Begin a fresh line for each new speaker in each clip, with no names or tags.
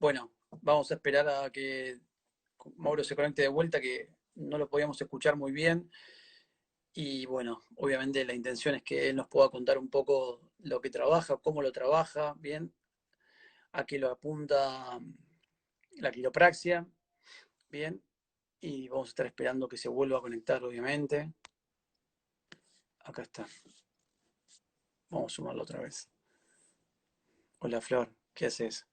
Bueno, vamos a esperar a que Mauro se conecte de vuelta, que no lo podíamos escuchar muy bien. Y bueno, obviamente la intención es que él nos pueda contar un poco lo que trabaja, cómo lo trabaja, bien, a qué lo apunta la quiropraxia, bien. Y vamos a estar esperando que se vuelva a conectar, obviamente. Acá está. Vamos a sumarlo otra vez. Hola, Flor, ¿qué haces?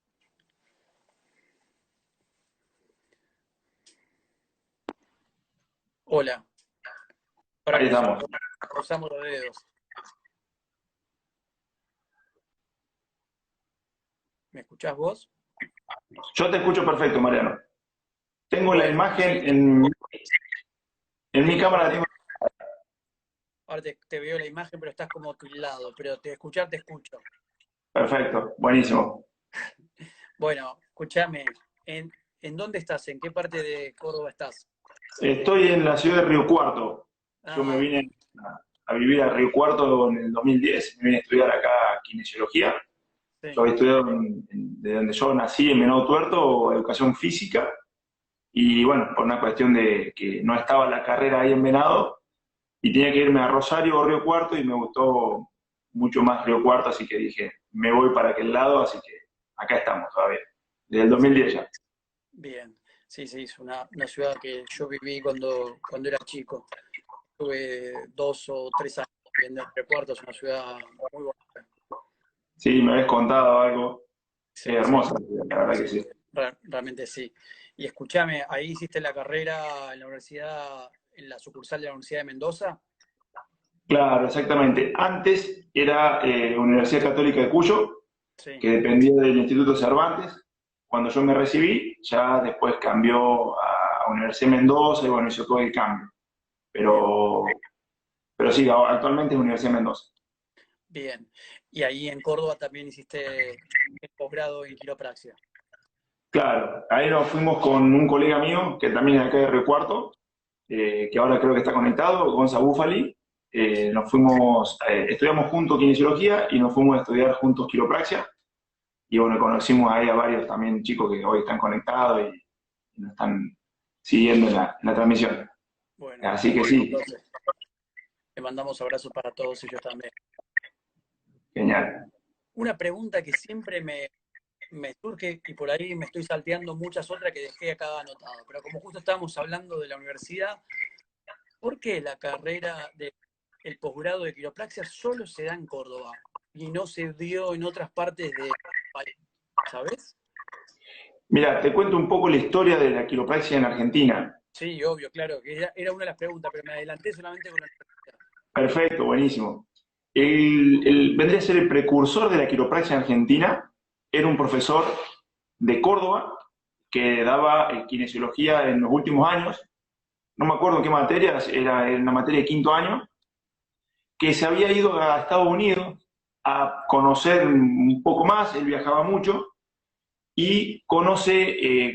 Hola. Ahora
Ahí estamos.
cruzamos los dedos. ¿Me escuchás vos?
Yo te escucho perfecto, Mariano. Tengo la
Bueno,
imagen
sí,
en mi cámara. La tengo.
ahora te veo la imagen, pero estás como lado, pero escuchar te escucho.
Perfecto, buenísimo.
Bueno, escúchame, ¿en dónde estás? ¿En qué parte de Córdoba estás?
Estoy en la ciudad de Río Cuarto. Yo me
Ah,
vine a vivir a Río Cuarto en el 2010. Me vine a estudiar acá kinesiología. Yo
sí,
había estudiado de donde yo nací, en Venado Tuerto, educación física. Y bueno, por una cuestión de que no estaba la carrera ahí en Venado y tenía que irme a Rosario o Río Cuarto y me gustó mucho más Río Cuarto, así que dije, me voy para aquel lado, así que acá estamos todavía, desde el 2010 ya.
bien. Sí, sí, es una ciudad que yo viví cuando era chico. Tuve 2 o 3 años viviendo en Río Cuarto, es una ciudad muy bonita.
Sí, me habéis contado algo, es
Sí, sí,
hermosa, la verdad que
sí,
sí.
realmente sí. Y escúchame, ¿ahí hiciste la carrera en la universidad, en la sucursal de la Universidad de Mendoza?
Claro, exactamente. Antes era Universidad Católica de Cuyo,
Sí,
que dependía del Instituto Cervantes. Cuando yo me recibí, ya después cambió a Universidad de Mendoza y bueno, hizo todo el cambio.
bien,
Pero, pero sí, actualmente es Universidad de Mendoza.
bien. Y ahí en Córdoba también hiciste el posgrado en quiropraxia.
Claro, ahí nos fuimos con un colega mío, que también es acá de Río Cuarto, que ahora creo que está conectado, Gonza Bufali.
Sí,
Nos fuimos, estudiamos juntos kinesiología y nos fuimos a estudiar juntos quiropraxia. Y bueno, conocimos ahí a varios también chicos que hoy están conectados y nos están siguiendo en la transmisión.
bueno,
Así que
buenísimo.
sí,
Entonces, le mandamos abrazos para todos ellos también.
genial.
Una pregunta que siempre me surge y por ahí me estoy salteando muchas otras que dejé acá anotado, pero como justo estábamos hablando de la universidad, ¿por qué la carrera de el posgrado de quiropraxia solo se da en Córdoba y no se dio en otras partes del país? ¿Sabes?
Mira, te cuento un poco la historia de la quiropraxia en Argentina.
Sí, obvio, claro, que era una de las preguntas, pero me adelanté solamente con la universidad.
Perfecto, buenísimo. Vendría a ser el precursor de la quiropraxia en Argentina. Era un profesor de Córdoba que daba kinesiología en los últimos años. No me acuerdo en qué materia, era en una materia de quinto año, que se había ido a Estados Unidos a conocer un poco más, él viajaba mucho, y conoce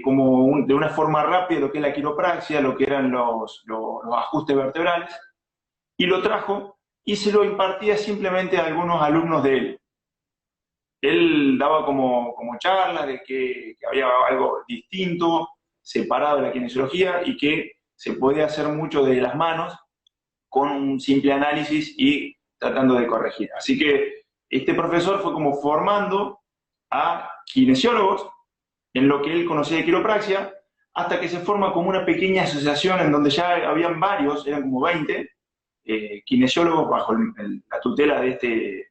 de una forma rápida lo que es la quiropraxia, lo que eran los ajustes vertebrales, y lo trajo y se lo impartía simplemente a algunos alumnos de él. Él daba como charlas de que había algo distinto, separado de la kinesiología y que se podía hacer mucho de las manos con un simple análisis y tratando de corregir. Así que este profesor fue como formando a kinesiólogos en lo que él conocía de quiropraxia, hasta que se forma como una pequeña asociación en donde ya habían varios, eran como 20 kinesiólogos bajo la tutela de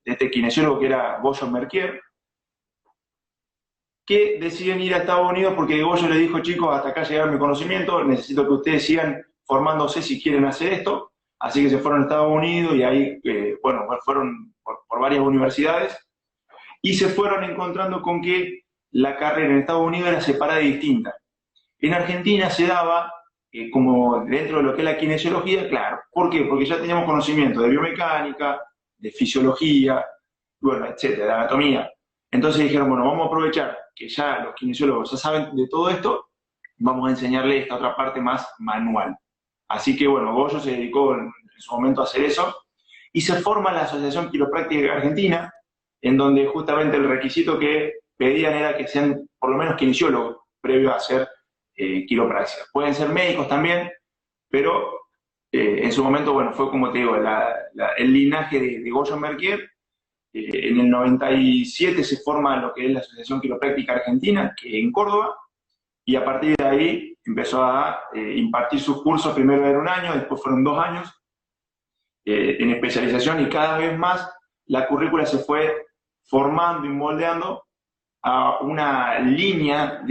este kinesiólogo que era Goyo Merquier, que deciden ir a Estados Unidos porque Goyo le dijo, chicos, hasta acá llegaron mi conocimiento, necesito que ustedes sigan formándose si quieren hacer esto. Así que se fueron a Estados Unidos y ahí, bueno, fueron por varias universidades y se fueron encontrando con que la carrera en Estados Unidos era separada y distinta. En Argentina se daba como dentro de lo que es la kinesiología, claro. ¿Por qué? Porque ya teníamos conocimiento de biomecánica, de fisiología, bueno, etcétera, de anatomía. Entonces dijeron, bueno, vamos a aprovechar que ya los kinesiólogos ya saben de todo esto, vamos a enseñarle esta otra parte más manual. Así que, bueno, Goyo se dedicó en su momento a hacer eso y se forma la Asociación Quiropráctica Argentina, en donde justamente el requisito que pedían era que sean por lo menos kinesiólogos previo a hacer quiropraxia. Pueden ser médicos también, pero en su momento, bueno, fue como te digo, el linaje de Goyo Merquier. En el 97 se forma lo que es la Asociación Quiropráctica Argentina, que en Córdoba, y a partir de ahí empezó a impartir sus cursos. Primero era un año, después fueron 2 años en especialización, y cada vez más la currícula se fue formando y moldeando a una línea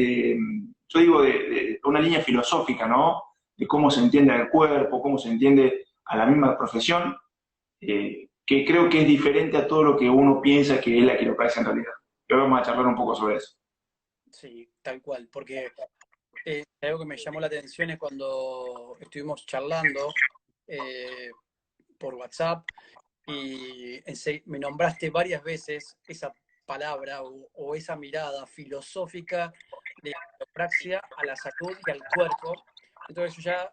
yo digo, de una línea filosófica, ¿no? De cómo se entiende al cuerpo, cómo se entiende a la misma profesión, que creo que es diferente a todo lo que uno piensa que es la quiropraxia en realidad. Pero vamos a charlar un poco sobre eso.
Sí, tal cual, porque algo que me llamó la atención es cuando estuvimos charlando por WhatsApp y me nombraste varias veces esa palabra o esa mirada filosófica de la quiropraxia a la salud y al cuerpo. Entonces yo ya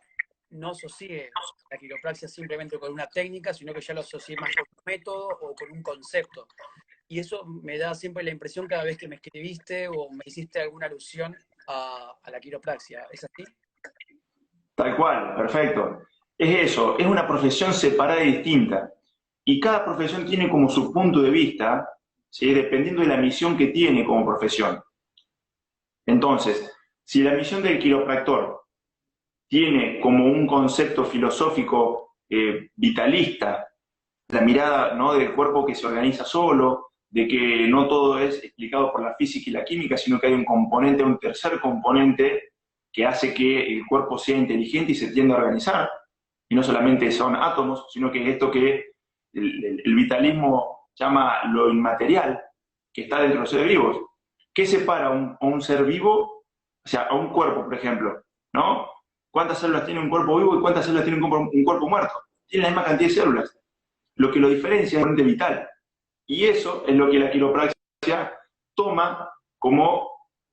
no asocié la quiropraxia simplemente con una técnica, sino que ya lo asocié más con un método o con un concepto. Y eso me da siempre la impresión cada vez que me escribiste o me hiciste alguna alusión a la quiropraxia. ¿Es así?
Tal cual, perfecto. Es eso, es una profesión separada y distinta. Y cada profesión tiene como su punto de vista, ¿sí? Dependiendo de la misión que tiene como profesión. Entonces, si la misión del quiropractor tiene como un concepto filosófico vitalista, la mirada, ¿no?, del cuerpo que se organiza solo, de que no todo es explicado por la física y la química, sino que hay un componente, un tercer componente que hace que el cuerpo sea inteligente y se tienda a organizar, y no solamente son átomos, sino que es esto que el vitalismo llama lo inmaterial, que está dentro de los seres vivos. ¿Qué separa a un ser vivo, o sea, a un cuerpo, por ejemplo, ¿no? ¿Cuántas células tiene un cuerpo vivo y cuántas células tiene un cuerpo muerto? Tiene la misma cantidad de células. Lo que lo diferencia es el componente vital. Y eso es lo que la quiropraxia toma como,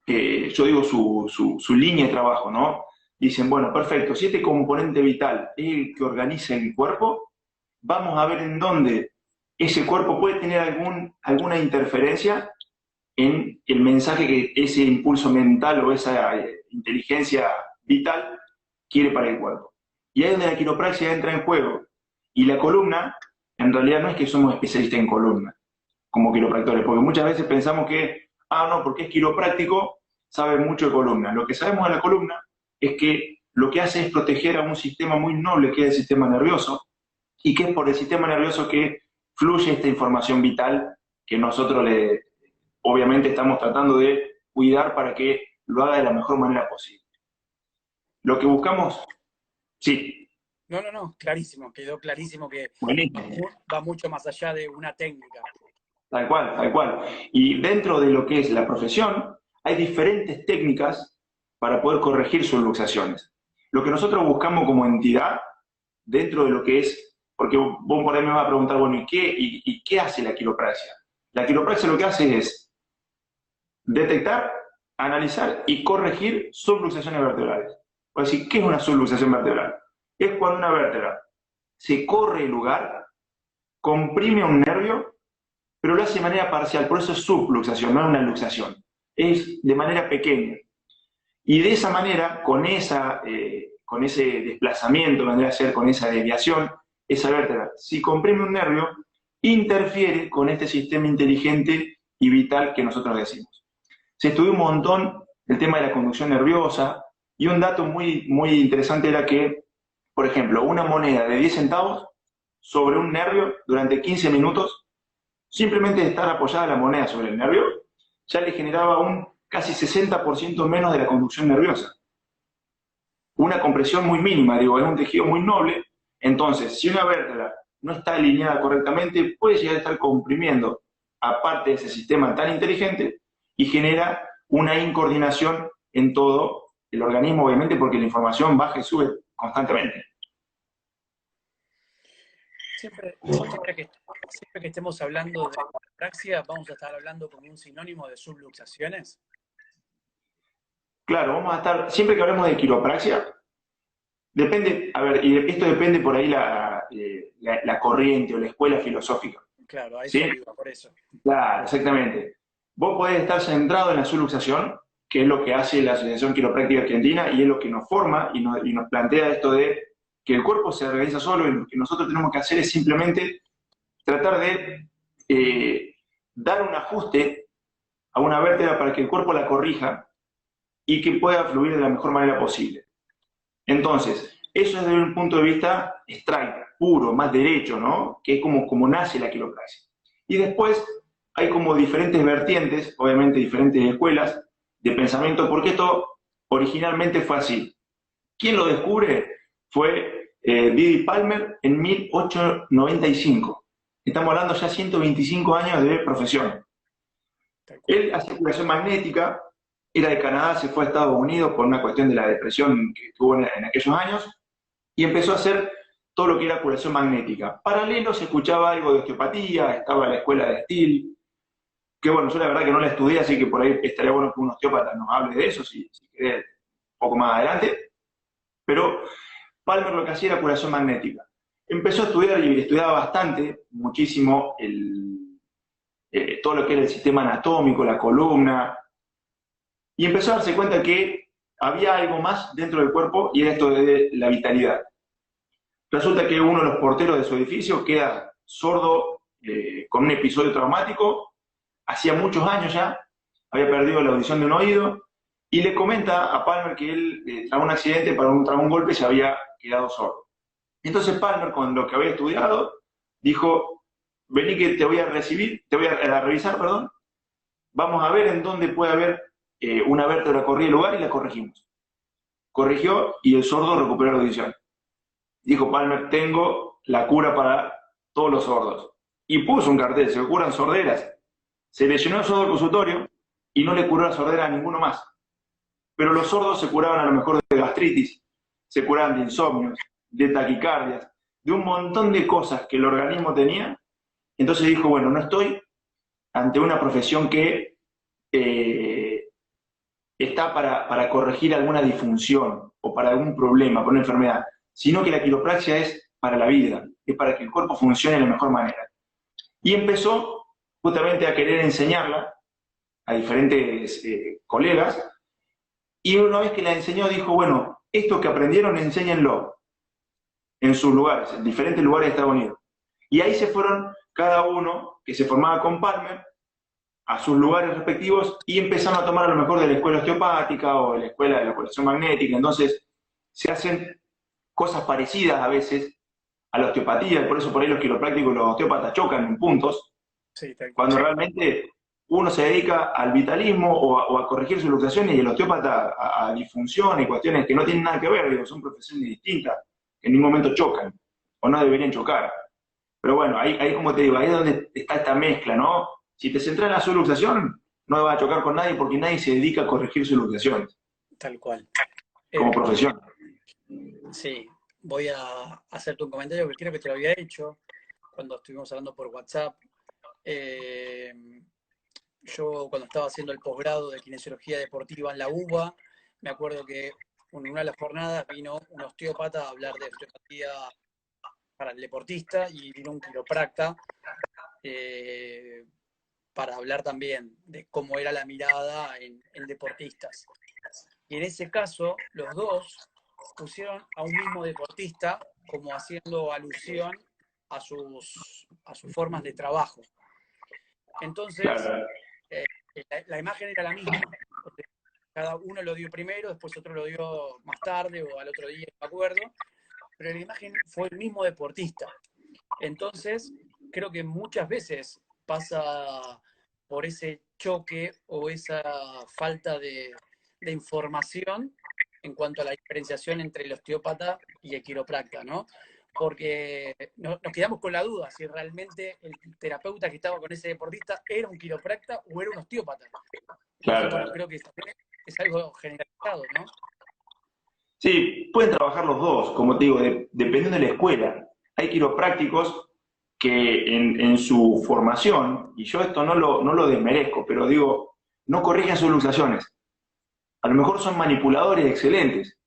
yo digo, su línea de trabajo, ¿no? Dicen, bueno, perfecto, si este componente vital es el que organiza el cuerpo, vamos a ver en dónde ese cuerpo puede tener alguna interferencia en el mensaje que ese impulso mental o esa inteligencia vital quiere para el cuerpo. Y ahí es donde la quiropraxia entra en juego. Y la columna, en realidad no es que somos especialistas en columna, como quiropractores, porque muchas veces pensamos que, no, porque es quiropráctico, sabe mucho de columna. Lo que sabemos de la columna es que lo que hace es proteger a un sistema muy noble que es el sistema nervioso, y que es por el sistema nervioso que fluye esta información vital que nosotros obviamente estamos tratando de cuidar para que lo haga de la mejor manera posible. Lo que buscamos, sí.
No, clarísimo, quedó clarísimo que va mucho más allá de una técnica.
Tal cual, tal cual. Y dentro de lo que es la profesión, hay diferentes técnicas para poder corregir sus luxaciones. Lo que nosotros buscamos como entidad, dentro de lo que es, porque vos por ahí me vas a preguntar, bueno, ¿y qué hace la quiropraxia? La quiropraxia lo que hace es detectar, analizar y corregir subluxaciones vertebrales. O decir, ¿qué es una subluxación vertebral? Es cuando una vértebra se corre el lugar, comprime un nervio, pero lo hace de manera parcial, por eso es subluxación, no es una luxación. Es de manera pequeña. Y de esa manera, con ese desplazamiento, vendría a ser con esa desviación, esa vértebra, si comprime un nervio, interfiere con este sistema inteligente y vital que nosotros decimos. Se estudió un montón el tema de la conducción nerviosa, y un dato muy, muy interesante era que, por ejemplo, una moneda de 10 centavos sobre un nervio durante 15 minutos, simplemente de estar apoyada la moneda sobre el nervio, ya le generaba un casi 60% menos de la conducción nerviosa. Una compresión muy mínima, digo, es un tejido muy noble. Entonces, si una vértebra no está alineada correctamente, puede llegar a estar comprimiendo aparte de ese sistema tan inteligente y genera una incoordinación en todo el organismo, obviamente, porque la información baja y sube constantemente.
Siempre que estemos hablando de praxia, vamos a estar hablando como un sinónimo de subluxaciones.
Claro, vamos a estar, siempre que hablemos de quiropraxia, depende, a ver, y esto depende por ahí la corriente o la escuela filosófica.
Claro, a eso
¿Sí?
iba, por eso.
Claro, exactamente. vos podés estar centrado en la subluxación, que es lo que hace la Asociación Quiropráctica Argentina y es lo que nos forma y nos plantea esto de que el cuerpo se organiza solo y lo que nosotros tenemos que hacer es simplemente tratar de dar un ajuste a una vértebra para que el cuerpo la corrija y que pueda fluir de la mejor manera posible. Entonces, eso es desde un punto de vista straight, puro, más derecho, ¿no? Que es como nace la quiropraxia. Y después hay como diferentes vertientes, obviamente diferentes escuelas de pensamiento, porque esto originalmente fue así. ¿Quién lo descubre? Fue Didi Palmer en 1895. Estamos hablando ya 125 años de profesión. Él hacía curación magnética, era de Canadá, se fue a Estados Unidos por una cuestión de la depresión que tuvo en aquellos años, y empezó a hacer todo lo que era curación magnética. Paralelo se escuchaba algo de osteopatía, estaba la escuela de Steele, que bueno, yo la verdad que no la estudié, así que por ahí estaría bueno que un osteópata nos hable de eso, si querés, un poco más adelante. Pero Palmer lo que hacía era curación magnética. Empezó a estudiar y estudiaba bastante, muchísimo, todo lo que era el sistema anatómico, la columna, y empezó a darse cuenta que había algo más dentro del cuerpo y era esto de la vitalidad. Resulta que uno de los porteros de su edificio queda sordo con un episodio traumático, hacía muchos años ya, había perdido la audición de un oído, y le comenta a Palmer que él, tras un accidente, tras un golpe, se había quedado sordo. Entonces Palmer, con lo que había estudiado, dijo, vení que te voy a revisar, perdón, vamos a ver en dónde puede haber una vértebra corrida el lugar y la corregimos. Corrigió y el sordo recuperó la audición. Dijo Palmer, tengo la cura para todos los sordos. Y puso un cartel, se curan sorderas. Se le llenó el sordo el consultorio y no le curó la sordera a ninguno más. Pero los sordos se curaban a lo mejor de gastritis, se curaban de insomnios, de taquicardias, de un montón de cosas que el organismo tenía. Entonces dijo, bueno, no estoy ante una profesión que está para corregir alguna disfunción o para algún problema, para una enfermedad, sino que la quiropraxia es para la vida, es para que el cuerpo funcione de la mejor manera. Y empezó justamente a querer enseñarla a diferentes colegas, y una vez que la enseñó dijo, bueno, esto que aprendieron enséñenlo en sus lugares, en diferentes lugares de Estados Unidos. Y ahí se fueron cada uno que se formaba con Palmer a sus lugares respectivos y empezaron a tomar a lo mejor de la escuela osteopática o de la escuela de la curación magnética. Entonces se hacen cosas parecidas a veces a la osteopatía, y por eso por ahí los quiroprácticos y los osteópatas chocan en puntos,
Sí,
cuando realmente uno se dedica al vitalismo o a corregir sus luxaciones y el osteópata a disfunción y cuestiones que no tienen nada que ver, digo, son profesiones distintas, que en ningún momento chocan, o no deberían chocar. Pero bueno, ahí como te digo, ahí es donde está esta mezcla, ¿no? Si te centras en la subluxación, no vas a chocar con nadie porque nadie se dedica a corregir sus luxaciones.
tal cual.
Como profesión.
Sí, voy a hacerte un comentario que creo que te lo había hecho cuando estuvimos hablando por WhatsApp. Yo cuando estaba haciendo el posgrado de kinesiología deportiva en la UBA, me acuerdo que en una de las jornadas vino un osteópata a hablar de osteopatía para el deportista y vino un quiropracta para hablar también de cómo era la mirada en deportistas. Y en ese caso, los dos pusieron a un mismo deportista como haciendo alusión a sus formas de trabajo. Entonces,
Claro.
la imagen era la misma. Cada uno lo dio primero, después otro lo dio más tarde o al otro día, no me acuerdo, pero la imagen fue el mismo deportista. Entonces, creo que muchas veces pasa por ese choque o esa falta de información en cuanto a la diferenciación entre el osteópata y el quiropracta, ¿no? Porque nos quedamos con la duda si realmente el terapeuta que estaba con ese deportista era un quiropracta o era un osteópata.
Claro.
Bueno, creo que es algo generalizado, ¿no?
Sí, pueden trabajar los dos, como te digo, dependiendo de la escuela. Hay quiroprácticos que en su formación, y yo esto no lo desmerezco, pero digo, no corrigen sus luxaciones. A lo mejor son manipuladores excelentes,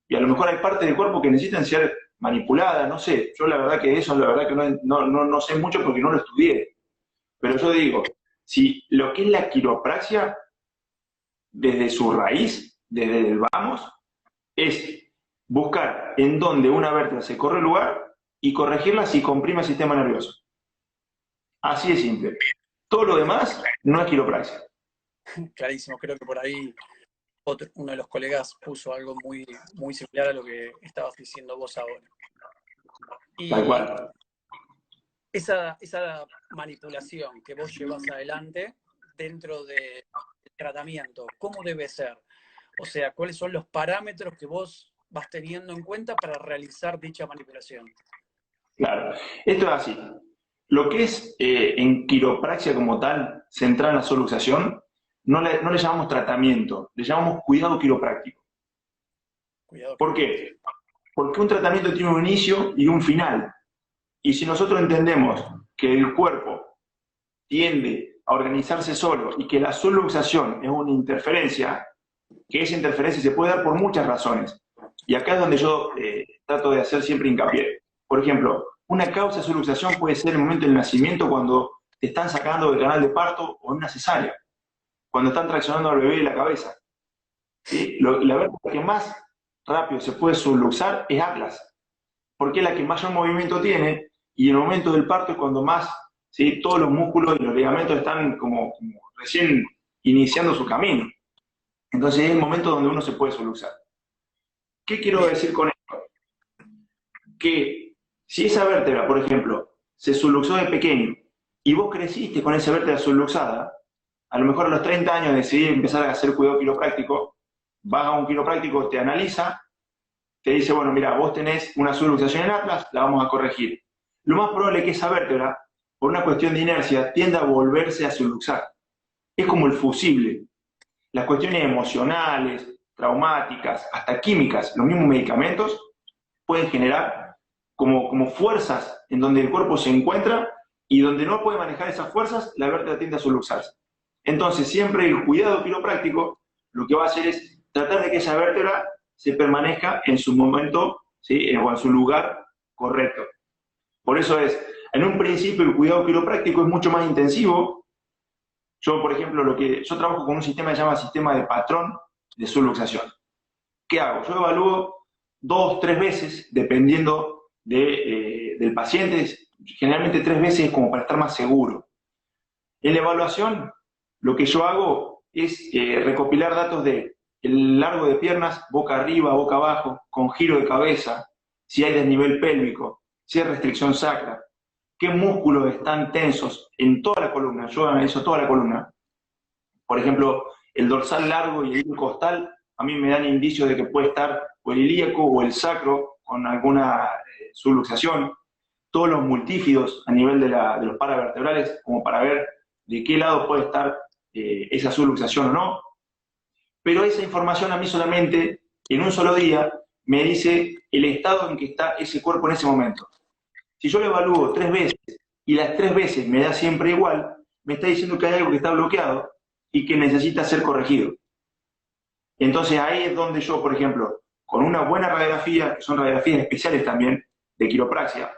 y a lo mejor hay partes del cuerpo que necesitan ser manipuladas, no sé. Yo la verdad que eso, la verdad que no sé mucho porque no lo estudié. Pero yo digo, si lo que es la quiropraxia, desde su raíz, desde el vamos, es buscar en dónde una vértebra se corre el lugar y corregirla si comprime el sistema nervioso. Así de simple. Todo lo demás no es quiropraxia.
Clarísimo, creo que por ahí uno de los colegas puso algo muy, muy similar a lo que estabas diciendo vos ahora.
Tal
Y
cual.
esa manipulación que vos llevas adelante dentro del tratamiento, ¿cómo debe ser? O sea, ¿cuáles son los parámetros que vos vas teniendo en cuenta para realizar dicha manipulación?
Claro. Esto es así. Lo que es en quiropraxia como tal, centrada en la solución, no le llamamos tratamiento, le llamamos cuidado quiropráctico.
Cuidado
¿Por qué? Porque un tratamiento tiene un inicio y un final. Y si nosotros entendemos que el cuerpo tiende a organizarse solo y que la subluxación es una interferencia, que esa interferencia se puede dar por muchas razones. Y acá es donde yo trato de hacer siempre hincapié. Por ejemplo, una causa de subluxación puede ser el momento del nacimiento cuando te están sacando del canal de parto o en una cesárea, cuando están traccionando al bebé de la cabeza. ¿Sí? La vértebra que más rápido se puede subluxar es Atlas, porque es la que mayor movimiento tiene y en el momento del parto es cuando más, ¿sí?, todos los músculos y los ligamentos están como recién iniciando su camino. Entonces es el momento donde uno se puede subluxar. ¿Qué quiero
Bien,
decir con esto? Que si esa vértebra, por ejemplo, se subluxó de pequeño y vos creciste con esa vértebra subluxada, a lo mejor a los 30 años decidí empezar a hacer cuidado quiropráctico, vas a un quiropráctico, te analiza, te dice, bueno, mira, vos tenés una subluxación en Atlas, la vamos a corregir. Lo más probable es que esa vértebra, por una cuestión de inercia, tienda a volverse a subluxar. Es como el fusible. Las cuestiones emocionales, traumáticas, hasta químicas, los mismos medicamentos, pueden generar como fuerzas en donde el cuerpo se encuentra y donde no puede manejar esas fuerzas, la vértebra tiende a subluxarse. Entonces, siempre el cuidado quiropráctico lo que va a hacer es tratar de que esa vértebra se permanezca en su momento, ¿sí?, o en su lugar correcto. Por eso en un principio el cuidado quiropráctico es mucho más intensivo. Yo, por ejemplo, yo trabajo con un sistema que se llama sistema de patrón de subluxación. ¿Qué hago? Yo evalúo 2, 3 veces, dependiendo del paciente, generalmente 3 veces como para estar más seguro. En la evaluación, lo que yo hago es recopilar datos de el largo de piernas, boca arriba, boca abajo, con giro de cabeza, si hay desnivel pélvico, si hay restricción sacra, qué músculos están tensos en toda la columna. Yo analizo toda la columna. Por ejemplo, el dorsal largo y el costal a mí me dan indicios de que puede estar o el ilíaco o el sacro con alguna subluxación. Todos los multífidos a nivel de los paravertebrales, como para ver de qué lado puede estar esa subluxación o no. Pero esa información a mí solamente, en un solo día, me dice el estado en que está ese cuerpo en ese momento. Si yo lo evalúo 3 veces y las 3 veces me da siempre igual, me está diciendo que hay algo que está bloqueado y que necesita ser corregido. Entonces ahí es donde yo, por ejemplo, con una buena radiografía, que son radiografías especiales también de quiropraxia,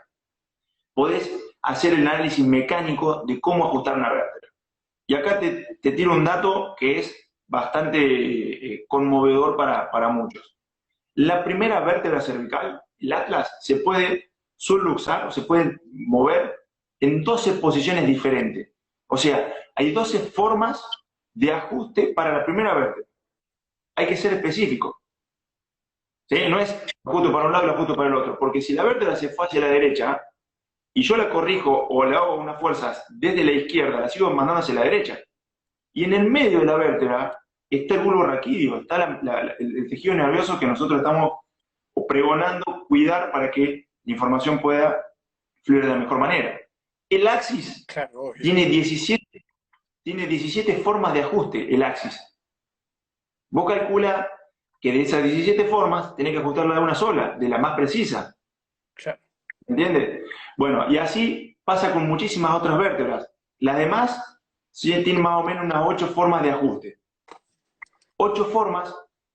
podés hacer el análisis mecánico de cómo ajustar una vértebra. Y acá te tiro un dato que es bastante conmovedor para muchos. La primera vértebra cervical, el Atlas, se puede subluxar o se puede mover en 12 posiciones diferentes. O sea, hay 12 formas de ajuste para la primera vértebra. Hay que ser específico. ¿Sí? No es ajusto para un lado y ajusto para el otro, porque si la vértebra se fue hacia la derecha y yo la corrijo o le hago unas fuerzas desde la izquierda, la sigo mandando hacia la derecha. Y en el medio de la vértebra está el bulbo raquídeo, está el tejido nervioso que nosotros estamos pregonando cuidar para que la información pueda fluir de la mejor manera. El axis
claro,
tiene 17 formas de ajuste, el axis. Vos calcula que de esas 17 formas tenés que ajustarla de una sola, de la más precisa.
claro.
¿Entiendes? Bueno, y así pasa con muchísimas otras vértebras. Las demás sí tienen más o menos unas 8 formas de ajuste. 8 formas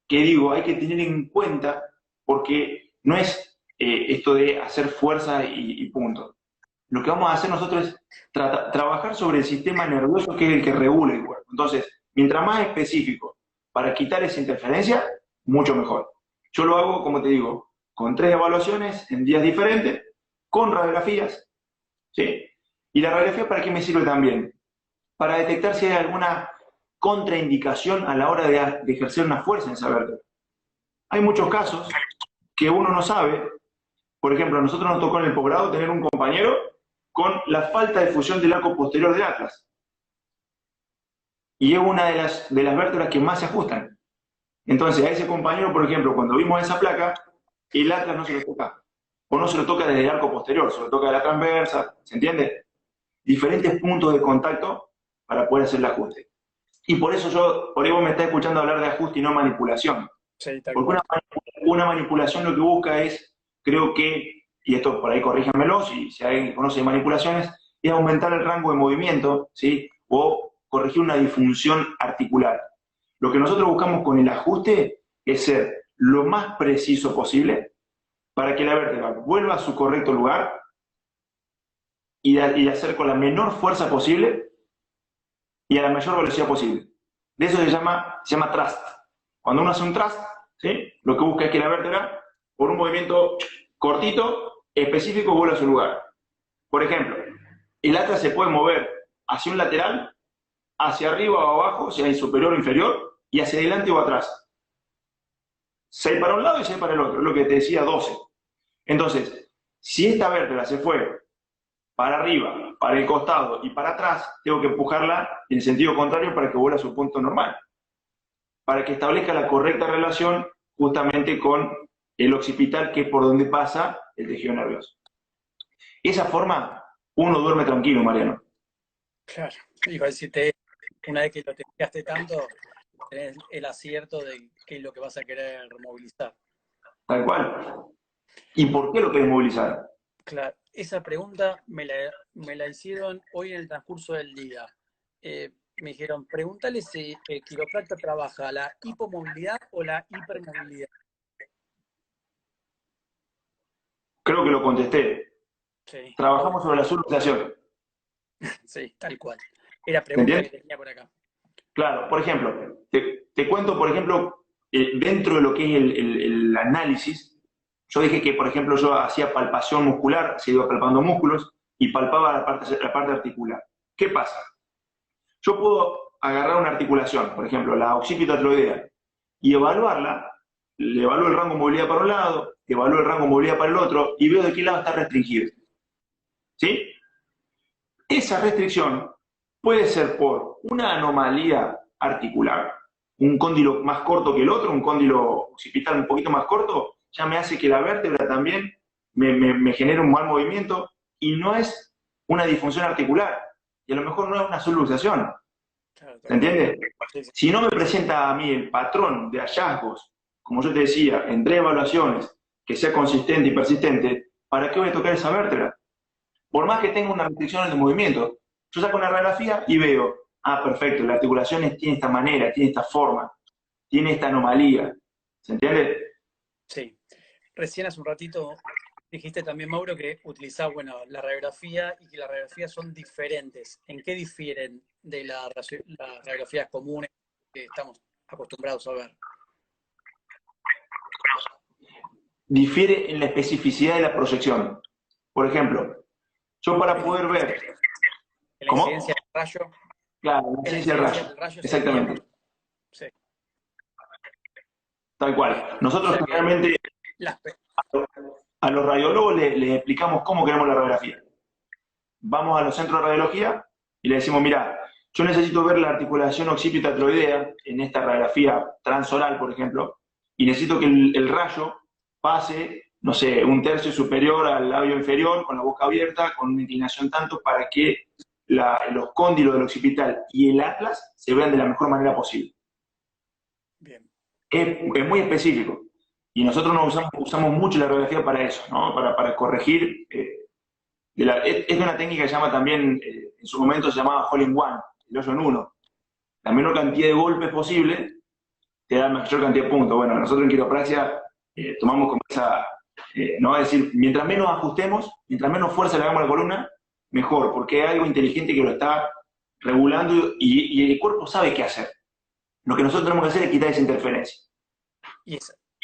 que digo, hay que tener en cuenta porque no es esto de hacer fuerza y punto. Lo que vamos a hacer nosotros es trabajar sobre el sistema nervioso, que es el que regula el cuerpo. Entonces, mientras más específico para quitar esa interferencia, mucho mejor. Yo lo hago, como te digo, con 3 evaluaciones en días diferentes, con radiografías, ¿sí? ¿Y la radiografía para qué me sirve también? Para detectar si hay alguna contraindicación a la hora de ejercer una fuerza en esa vértebra. Hay muchos casos que uno no sabe. Por ejemplo, a nosotros nos tocó en el posgrado tener un compañero con la falta de fusión del arco posterior del atlas. Y es una de las vértebras que más se ajustan. Entonces, a ese compañero, por ejemplo, cuando vimos esa placa, el atlas no se lo toca. O no se lo toca desde el arco posterior, se lo toca de la transversa, ¿se entiende? Diferentes puntos de contacto para poder hacer el ajuste. Y por eso por ahí vos me estás escuchando hablar de ajuste y no manipulación.
Sí, tal
Porque
cual.
una manipulación lo que busca es, creo que, y esto por ahí corríjanmelo, si alguien conoce de manipulaciones, es aumentar el rango de movimiento, ¿sí? O corregir una disfunción articular. Lo que nosotros buscamos con el ajuste es ser lo más preciso posible para que la vértebra vuelva a su correcto lugar y hacer con la menor fuerza posible y a la mayor velocidad posible. De eso se llama thrust. Cuando uno hace un thrust, ¿sí? Lo que busca es que la vértebra, por un movimiento cortito, específico, vuelva a su lugar. Por ejemplo, el atlas se puede mover hacia un lateral, hacia arriba o abajo, sea superior o inferior, y hacia adelante o atrás. 6 para un lado y 6 para el otro, es lo que te decía 12. Entonces, si esta vértebra se fue para arriba, para el costado y para atrás, tengo que empujarla en sentido contrario para que vuelva a su punto normal, para que establezca la correcta relación justamente con el occipital, que es por donde pasa el tejido nervioso. De esa forma, uno duerme tranquilo, Mariano.
Claro. Igual si una vez que lo testeaste tanto, tenés el acierto de qué es lo que vas a querer movilizar.
Tal cual. ¿Y por qué lo querés movilizar?
Claro, esa pregunta me la hicieron hoy en el transcurso del día. Me dijeron, pregúntale si el quiropracta trabaja la hipomovilidad o la hipermovilidad.
Creo que lo contesté.
Sí,
Trabajamos sobre la subluxación.
sí, tal cual. Era
¿Me
pregunta que
entiendes?
tenía por acá.
Claro, por ejemplo, te cuento, por ejemplo, dentro de lo que es el análisis, yo dije que, por ejemplo, yo hacía palpación muscular, se iba palpando músculos y palpaba la parte articular. ¿Qué pasa? Yo puedo agarrar una articulación, por ejemplo, la occipito-atloidea, y evaluarla, le evalúo el rango de movilidad para un lado, evalúo el rango de movilidad para el otro, y veo de qué lado está restringido. ¿Sí? Esa restricción puede ser por una anomalía articular, un cóndilo más corto que el otro, un cóndilo occipital un poquito más corto, ya me hace que la vértebra también me genere un mal movimiento, y no es una disfunción articular, y a lo mejor no es una subluxación.
Claro,
¿Se
tal cual.
entiende?
Sí, sí.
Si no me presenta a mí el patrón de hallazgos, como yo te decía, en 3 evaluaciones, que sea consistente y persistente, ¿para qué voy a tocar esa vértebra? Por más que tenga una restricción de movimiento, yo saco una radiografía y veo, perfecto, la articulación tiene esta manera, tiene esta forma, tiene esta anomalía. ¿Se entiende?
Sí. Recién hace un ratito dijiste también, Mauro, que utilizás, bueno, la radiografía y que las radiografías son diferentes. ¿En qué difieren de las radiografías comunes que estamos acostumbrados a ver?
Difiere en la especificidad de la proyección. Por ejemplo, yo para
En
poder ver...
la
¿Cómo?
incidencia del rayo,
Claro, la
en la
incidencia del
incidencia
rayo.
del rayo sería,
Exactamente.
sí,
Tal
bien.
cual.
O
Nosotros
sea que
generalmente
las,
a los radiólogos les explicamos cómo queremos la radiografía. Vamos a los centros de radiología y le decimos, mira, yo necesito ver la articulación occipito-atloidea en esta radiografía transoral, por ejemplo, y necesito que el rayo pase, no sé, un tercio superior al labio inferior, con la boca abierta, con una inclinación tanto, para que los cóndilos del occipital y el atlas se vean de la mejor manera posible.
bien,
Es muy específico. Y nosotros usamos mucho la radiografía para eso, ¿no? Para corregir. Es una técnica que se llama también, en su momento se llamaba Hole in One, el hoyo en uno. La menor cantidad de golpes posible te da la mayor cantidad de puntos. Bueno, nosotros en quiropraxia tomamos como esa, ¿no? Es decir, mientras menos ajustemos, mientras menos fuerza le hagamos a la columna, mejor, porque hay algo inteligente que lo está regulando y el cuerpo sabe qué hacer. Lo que nosotros tenemos que hacer es quitar esa interferencia.
Y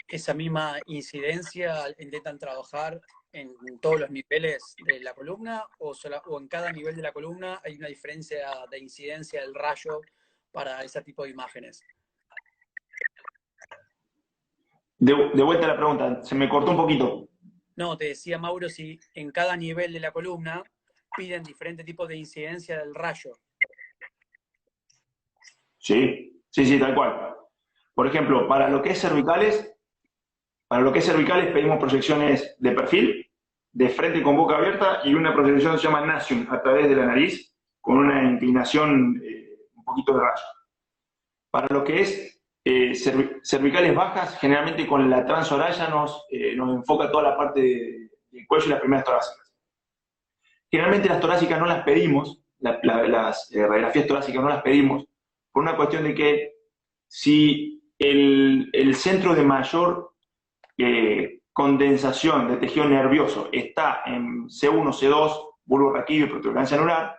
esa misma incidencia intentan trabajar en todos los niveles de la columna o en cada nivel de la columna hay una diferencia de incidencia del rayo para ese tipo de imágenes.
De vuelta a la pregunta, se me cortó un poquito.
No, te decía Mauro, si en cada nivel de la columna piden diferentes tipos de incidencia del rayo.
Sí, sí, sí, tal cual. Por ejemplo, para lo que es cervicales pedimos proyecciones de perfil, de frente con boca abierta y una proyección que se llama Nasium a través de la nariz con una inclinación un poquito de rayo. Para lo que es cervicales bajas, generalmente con la transoral ya nos enfoca toda la parte del cuello y las primeras torácicas. Generalmente las torácicas no las pedimos, las radiografías torácicas no las pedimos, por una cuestión de que si el centro de mayor condensación de tejido nervioso está en C1, C2, bulbo raquídeo y protuberancia anular,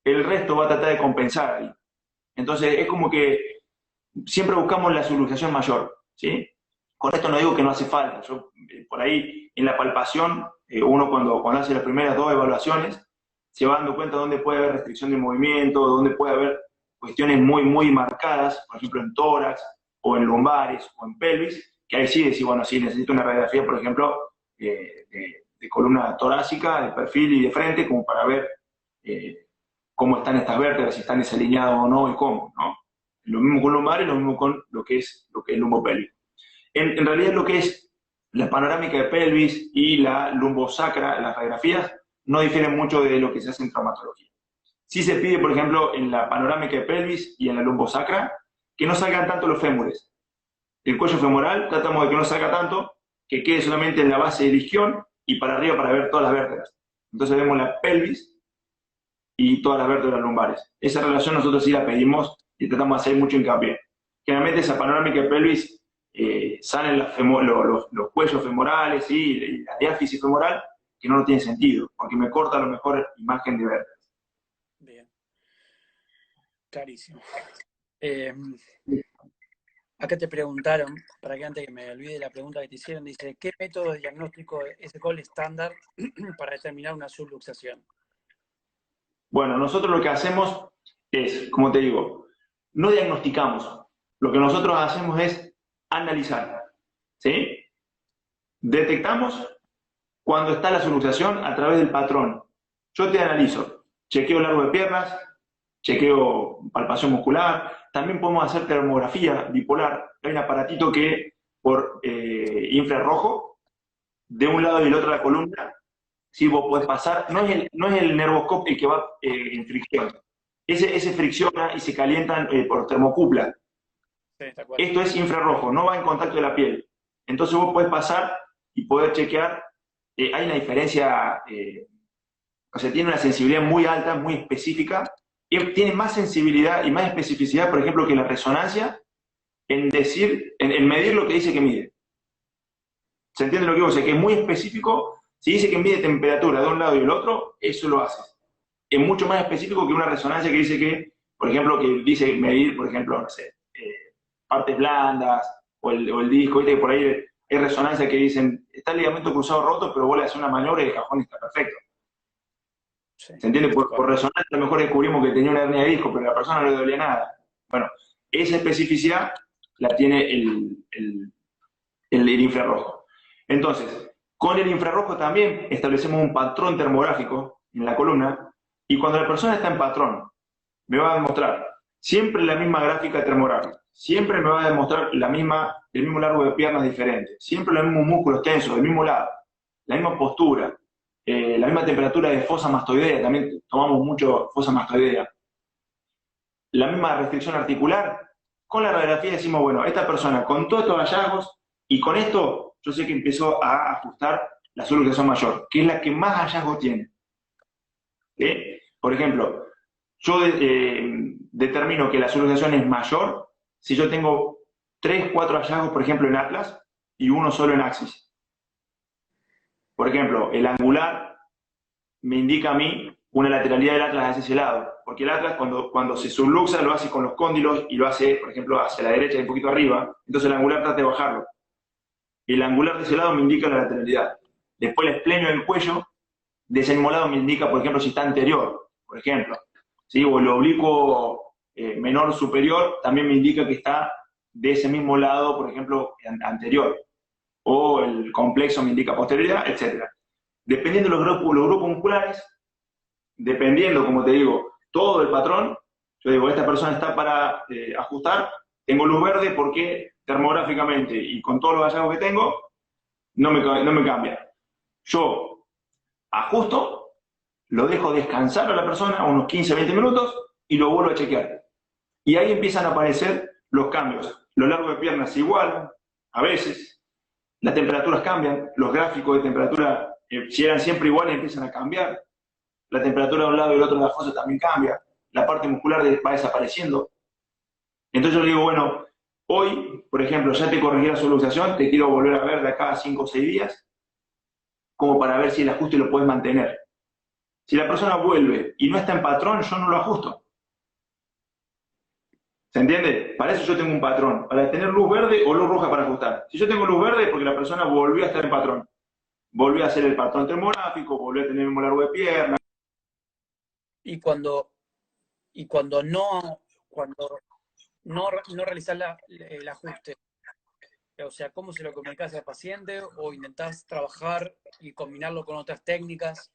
el resto va a tratar de compensar ahí. Entonces es como que siempre buscamos la subluxación mayor, ¿sí? Con esto no digo que no hace falta. Yo, por ahí, en la palpación, uno cuando hace las primeras dos evaluaciones, se va dando cuenta de dónde puede haber restricción de movimiento, dónde puede haber cuestiones muy, muy marcadas, por ejemplo, en tórax, o en lumbares, o en pelvis, que ahí sí decir, bueno, sí, necesito una radiografía, por ejemplo, de columna torácica, de perfil y de frente, como para ver cómo están estas vértebras, si están desalineadas o no, y cómo, ¿no? Lo mismo con lumbares, lo mismo con lo que es el lumbopélvico. En realidad lo que es la panorámica de pelvis y la lumbosacra, las radiografías, no difieren mucho de lo que se hace en traumatología. Sí se pide, por ejemplo, en la panorámica de pelvis y en la lumbosacra, que no salgan tanto los fémures. El cuello femoral tratamos de que no salga tanto, que quede solamente en la base del isquión y para arriba para ver todas las vértebras. Entonces vemos la pelvis y todas las vértebras lumbares. Esa relación nosotros sí la pedimos y tratamos de hacer mucho hincapié. Generalmente esa panorámica de pelvis salen los cuellos femorales y la diáfisis femoral, que no tiene sentido, porque me corta a lo mejor imagen de vértebras.
Bien, clarísimo. Acá te preguntaron, para que antes que me olvide la pregunta que te hicieron, dice, ¿qué método de diagnóstico es el gol estándar para determinar una subluxación?
Bueno, nosotros lo que hacemos es, como te digo, no diagnosticamos. Lo que nosotros hacemos es analizar, ¿sí? Detectamos cuando está la subluxación a través del patrón. Yo te analizo, chequeo largo de piernas, chequeo palpación muscular, también podemos hacer termografía bipolar. Hay un aparatito que por infrarrojo, de un lado y del otro de la columna, si vos podés pasar, no es el nervoscope el que va en fricción. Ese fricciona y se calientan por termocupla.
Sí,
Esto es infrarrojo, no va en contacto de la piel. Entonces vos podés pasar y poder chequear. Hay una diferencia, o sea, tiene una sensibilidad muy alta, muy específica. Y tiene más sensibilidad y más especificidad, por ejemplo, que la resonancia en medir lo que dice que mide. ¿Se entiende lo que digo? O sea, que es muy específico. Si dice que mide temperatura de un lado y del otro, eso lo hace. Es mucho más específico que una resonancia que dice que, por ejemplo, que dice medir, por ejemplo, no sé, partes blandas o el disco, ¿viste? Que por ahí hay resonancia que dicen, está el ligamento cruzado roto, pero vos le haces una maniobra y el cajón está perfecto.
Sí.
¿Se entiende? Por resonancia a lo mejor descubrimos que tenía una hernia de disco, pero a la persona no le dolía nada. Bueno, esa especificidad la tiene el infrarrojo. Entonces, con el infrarrojo también establecemos un patrón termográfico en la columna y cuando la persona está en patrón, me va a demostrar siempre la misma gráfica termográfica, siempre me va a demostrar el mismo largo de piernas diferente, siempre los mismos músculos tensos, del mismo lado, la misma postura, la misma temperatura de fosa mastoidea, también tomamos mucho fosa mastoidea, la misma restricción articular. Con la radiografía decimos, bueno, esta persona con todos estos hallazgos y con esto yo sé que empezó a ajustar la subluxación mayor, que es la que más hallazgos tiene. ¿Sí? Por ejemplo, yo determino que la subluxación es mayor si yo tengo 3, 4 hallazgos, por ejemplo, en Atlas y uno solo en Axis. Por ejemplo, el angular me indica a mí una lateralidad del atlas hacia ese lado. Porque el atlas cuando se subluxa lo hace con los cóndilos y lo hace, por ejemplo, hacia la derecha y un poquito arriba. Entonces el angular trata de bajarlo. El angular de ese lado me indica la lateralidad. Después el esplenio del cuello de ese mismo lado me indica, por ejemplo, si está anterior, por ejemplo. ¿Sí? O el oblicuo menor superior también me indica que está de ese mismo lado, por ejemplo, anterior. O el complexo me indica posterioridad, etc. Dependiendo de los grupos musculares, dependiendo, como te digo, todo el patrón, yo digo, esta persona está para ajustar, tengo luz verde porque termográficamente y con todos los hallazgos que tengo, no me cambia. Yo ajusto, lo dejo descansar a la persona unos 15, 20 minutos y lo vuelvo a chequear. Y ahí empiezan a aparecer los cambios. Los largos de piernas se igualan, a veces, las temperaturas cambian, los gráficos de temperatura, si eran siempre iguales, empiezan a cambiar. La temperatura de un lado y del otro de la fosa también cambia, la parte muscular va desapareciendo. Entonces yo le digo, bueno, hoy, por ejemplo, ya te corregí la subluxación, te quiero volver a ver de acá a 5 o 6 días, como para ver si el ajuste lo puedes mantener. Si la persona vuelve y no está en patrón, yo no lo ajusto. ¿Se entiende? Para eso yo tengo un patrón, para tener luz verde o luz roja para ajustar. Si yo tengo luz verde es porque la persona volvió a estar en patrón. Volvió a hacer el patrón termográfico, volvió a tener el mismo largo de pierna.
Y cuando no realizás el ajuste, o sea, ¿cómo se lo comunicás al paciente o intentás trabajar y combinarlo con otras técnicas?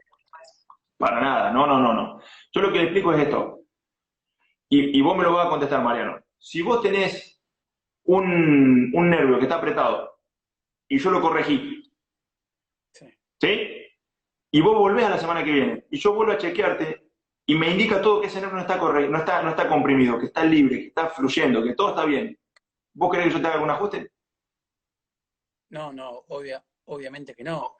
Para nada, no. Yo lo que le explico es esto, y vos me lo vas a contestar, Mariano. Si vos tenés un nervio que está apretado y yo lo corregí,
Sí.
¿sí? Y vos volvés a la semana que viene y yo vuelvo a chequearte y me indica todo que ese nervio no está comprimido, que está libre, que está fluyendo, que todo está bien. ¿Vos querés que yo te haga algún ajuste?
No, obviamente que no.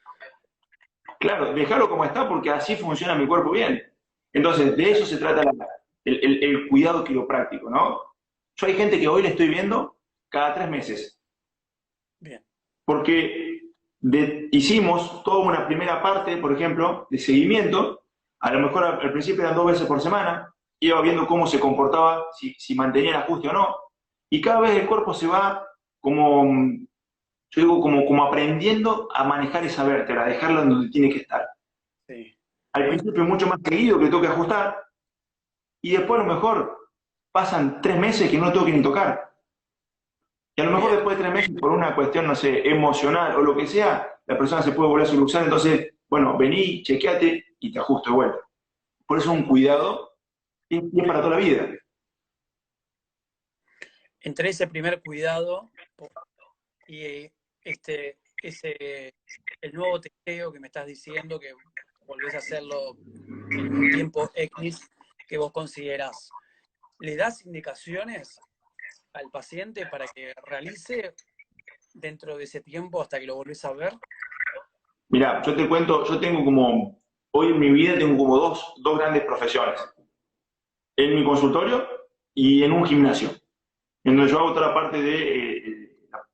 Claro, déjalo como está porque así funciona mi cuerpo bien. Entonces, de eso se trata el cuidado quiropráctico, ¿no? Yo hay gente que hoy le estoy viendo cada 3 meses,
Bien.
porque hicimos toda una primera parte, por ejemplo, de seguimiento, a lo mejor al principio eran 2 veces por semana, iba viendo cómo se comportaba, si mantenía el ajuste o no, y cada vez el cuerpo se va como, yo digo, como aprendiendo a manejar esa vértebra, a dejarla donde tiene que estar.
Sí.
Al principio es mucho más seguido que tengo que ajustar, y después a lo mejor pasan 3 meses que no tengo que ni tocar. Y a lo mejor
Bien.
después de 3 meses, por una cuestión, no sé, emocional o lo que sea, la persona se puede volver a subluxar, entonces, bueno, vení, chequeate y te ajusto de vuelta. Por eso es un cuidado y es para toda la vida.
Entre ese primer cuidado y el nuevo testeo que me estás diciendo, que volvés a hacerlo en un tiempo X que vos considerás, ¿le das indicaciones al paciente para que realice dentro de ese tiempo hasta que lo volvés a ver?
Mirá, yo te cuento, yo tengo como, hoy en mi vida tengo como dos grandes profesiones. En mi consultorio y en un gimnasio, en donde yo hago toda la parte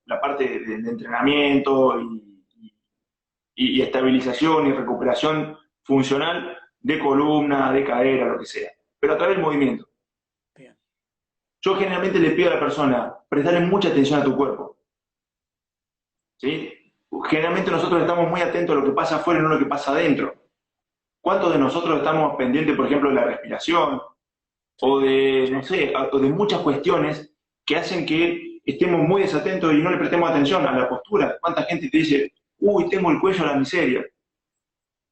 la parte de entrenamiento y estabilización y recuperación funcional de columna, de cadera, lo que sea, pero a través del movimiento.
Bien.
Yo generalmente le pido a la persona, prestarle mucha atención a tu cuerpo, ¿sí? Generalmente nosotros estamos muy atentos a lo que pasa afuera y no a lo que pasa adentro. ¿Cuántos de nosotros estamos pendientes, por ejemplo, de la respiración o de, no sé, o de muchas cuestiones que hacen que estemos muy desatentos y no le prestemos atención a la postura? ¿Cuánta gente te dice, uy, tengo el cuello a la miseria?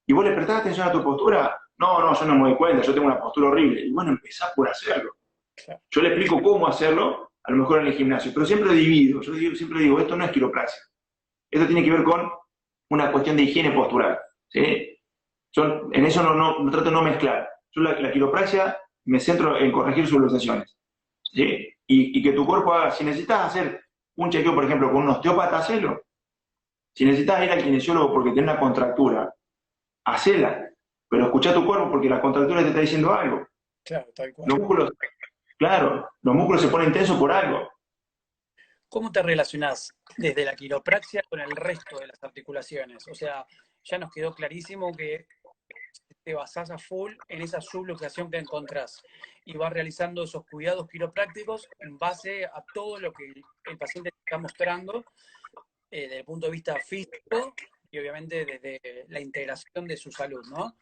¿Y vos le prestás atención a tu postura? No, yo no me doy cuenta, yo tengo una postura horrible. Y bueno, empezá por hacerlo.
Claro.
Yo le explico cómo hacerlo, a lo mejor en el gimnasio, pero siempre divido. Siempre digo, esto no es quiropraxia. Esto tiene que ver con una cuestión de higiene postural. ¿Sí? Yo en eso no trato de no mezclar. Yo la quiropraxia me centro en corregir sus luxaciones. ¿Sí? Y que tu cuerpo haga, si necesitas hacer un chequeo, por ejemplo, con un osteópata, hacelo. Si necesitas ir al kinesiólogo porque tiene una contractura, hacela. Pero escucha tu cuerpo porque la contractura te está diciendo algo.
Claro, tal cual.
Los músculos, claro, los músculos se ponen tensos por algo.
¿Cómo te relacionás desde la quiropraxia con el resto de las articulaciones? O sea, ya nos quedó clarísimo que te basás a full en esa subluxación que encontrás y vas realizando esos cuidados quiroprácticos en base a todo lo que el paciente te está mostrando desde el punto de vista físico y obviamente desde la integración de su salud, ¿no?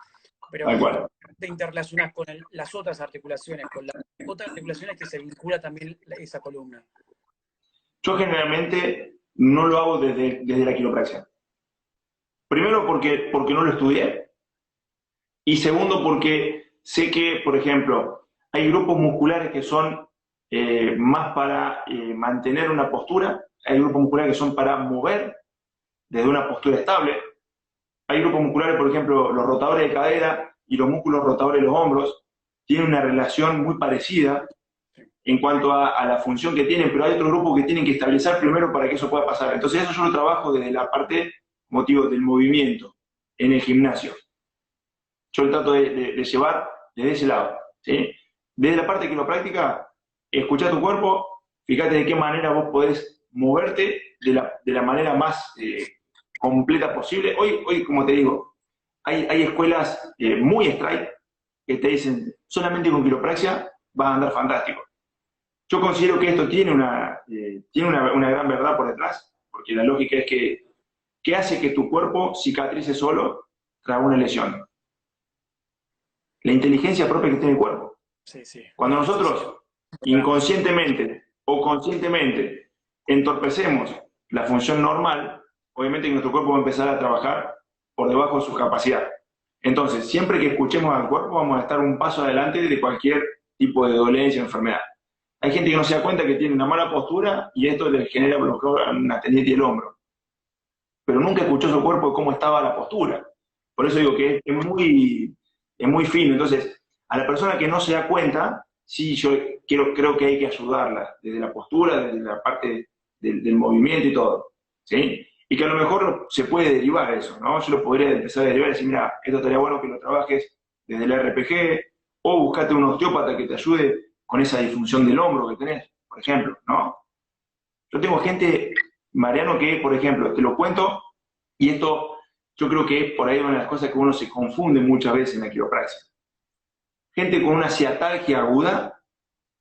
Pero
Tal
¿cómo
cual.
te interrelacionás con las otras articulaciones, con las otras articulaciones que se vincula también esa columna?
Yo generalmente no lo hago desde la quiropraxia. Primero porque no lo estudié y segundo porque sé que, por ejemplo, hay grupos musculares que son más para mantener una postura, hay grupos musculares que son para mover desde una postura estable, hay grupos musculares, por ejemplo, los rotadores de cadera y los músculos rotadores de los hombros, tienen una relación muy parecida en cuanto a la función que tienen, pero hay otros grupos que tienen que estabilizar primero para que eso pueda pasar. Entonces eso yo lo trabajo desde la parte, motivo, del movimiento en el gimnasio. Yo lo trato de llevar desde ese lado, ¿sí? Desde la parte quiropráctica, escuchá tu cuerpo, fíjate de qué manera vos podés moverte de la manera más completa posible. Hoy, como te digo, hay escuelas muy strike que te dicen, solamente con quiropraxia vas a andar fantástico. Yo considero que esto tiene una gran verdad por detrás, porque la lógica es que hace que tu cuerpo cicatrice solo tras una lesión. La inteligencia propia que tiene el cuerpo.
Sí, sí.
Cuando nosotros inconscientemente o conscientemente entorpecemos la función normal, obviamente que nuestro cuerpo va a empezar a trabajar por debajo de su capacidad. Entonces, siempre que escuchemos al cuerpo, vamos a estar un paso adelante de cualquier tipo de dolencia o enfermedad. Hay gente que no se da cuenta que tiene una mala postura y esto le genera bloqueo en la tendinitis del hombro. Pero nunca escuchó su cuerpo de cómo estaba la postura. Por eso digo que es muy fino. Entonces, a la persona que no se da cuenta, sí, yo creo que hay que ayudarla, desde la postura, desde la parte del movimiento y todo, ¿sí? Y que a lo mejor se puede derivar eso, ¿no? Yo lo podría empezar a derivar y decir, mira, esto estaría bueno que lo trabajes desde el RPG, o buscate un osteópata que te ayude con esa disfunción del hombro que tenés, por ejemplo, ¿no? Yo tengo gente, Mariano, que, por ejemplo, te lo cuento, y esto yo creo que es por ahí una de las cosas que uno se confunde muchas veces en la quiropraxia. Gente con una ciatalgia aguda,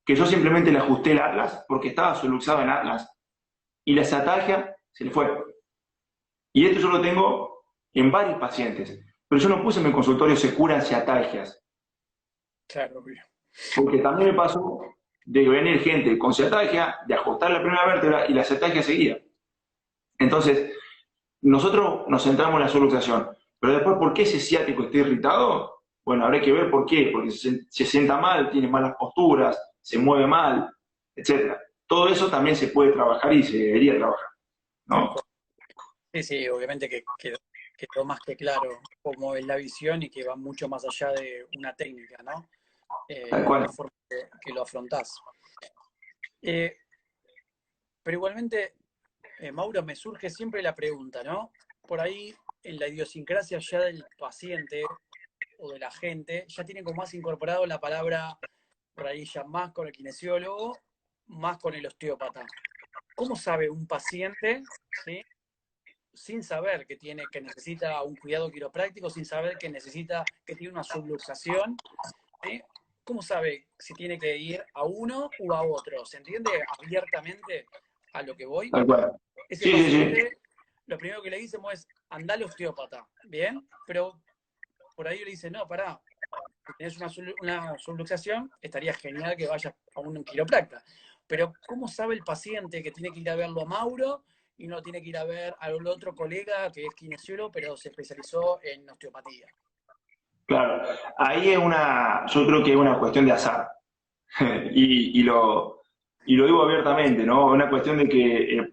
que yo simplemente le ajusté el atlas, porque estaba subluxado en atlas, y la ciatalgia se le fue. Y esto yo lo tengo en varios pacientes, pero yo no puse en mi consultorio se curan ciatalgias.
Claro, obvio.
Porque también me pasó de venir gente con ciatalgia, de ajustar la primera vértebra y la ciatalgia seguía. Entonces, nosotros nos centramos en la subluxación, pero después, ¿por qué ese ciático está irritado? Bueno, habrá que ver por qué, porque se sienta mal, tiene malas posturas, se mueve mal, etc. Todo eso también se puede trabajar y se debería trabajar, ¿no?
Sí, sí, obviamente que quedó más que claro cómo es la visión y que va mucho más allá de una técnica, ¿no?
Tal cual.
La forma que lo afrontás. Pero igualmente, Mauro, me surge siempre la pregunta, ¿no? Por ahí, en la idiosincrasia ya del paciente o de la gente, ya tiene como más incorporado la palabra, por ahí ya más con el kinesiólogo, más con el osteópata. ¿Cómo sabe un paciente, ¿sí?, sin saber que necesita un cuidado quiropráctico, sin saber que tiene una subluxación, ¿sí? ¿Cómo sabe si tiene que ir a uno u a otro? ¿Se entiende abiertamente a lo que voy?
Tal cual.
Ese
Sí, sí, sí.
paciente, lo primero que le dicemos es, andá al osteópata, ¿bien? Pero por ahí le dice, no, pará, si tenés una subluxación, estaría genial que vayas a un quiroprácta. Pero ¿cómo sabe el paciente que tiene que ir a verlo a Mauro y no tiene que ir a ver al otro colega que es kinesiólogo, pero se especializó en osteopatía?
Claro. Ahí yo creo que es una cuestión de azar. y lo digo abiertamente, ¿no? Una cuestión de que,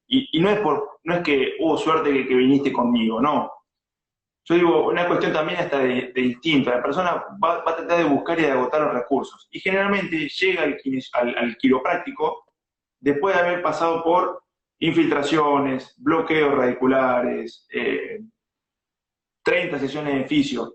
y no es que hubo suerte que viniste conmigo, no. Yo digo, una cuestión también hasta de instinto. La persona va a tratar de buscar y de agotar los recursos. Y generalmente llega al quiropráctico después de haber pasado por infiltraciones, bloqueos radiculares, 30 sesiones de fisio,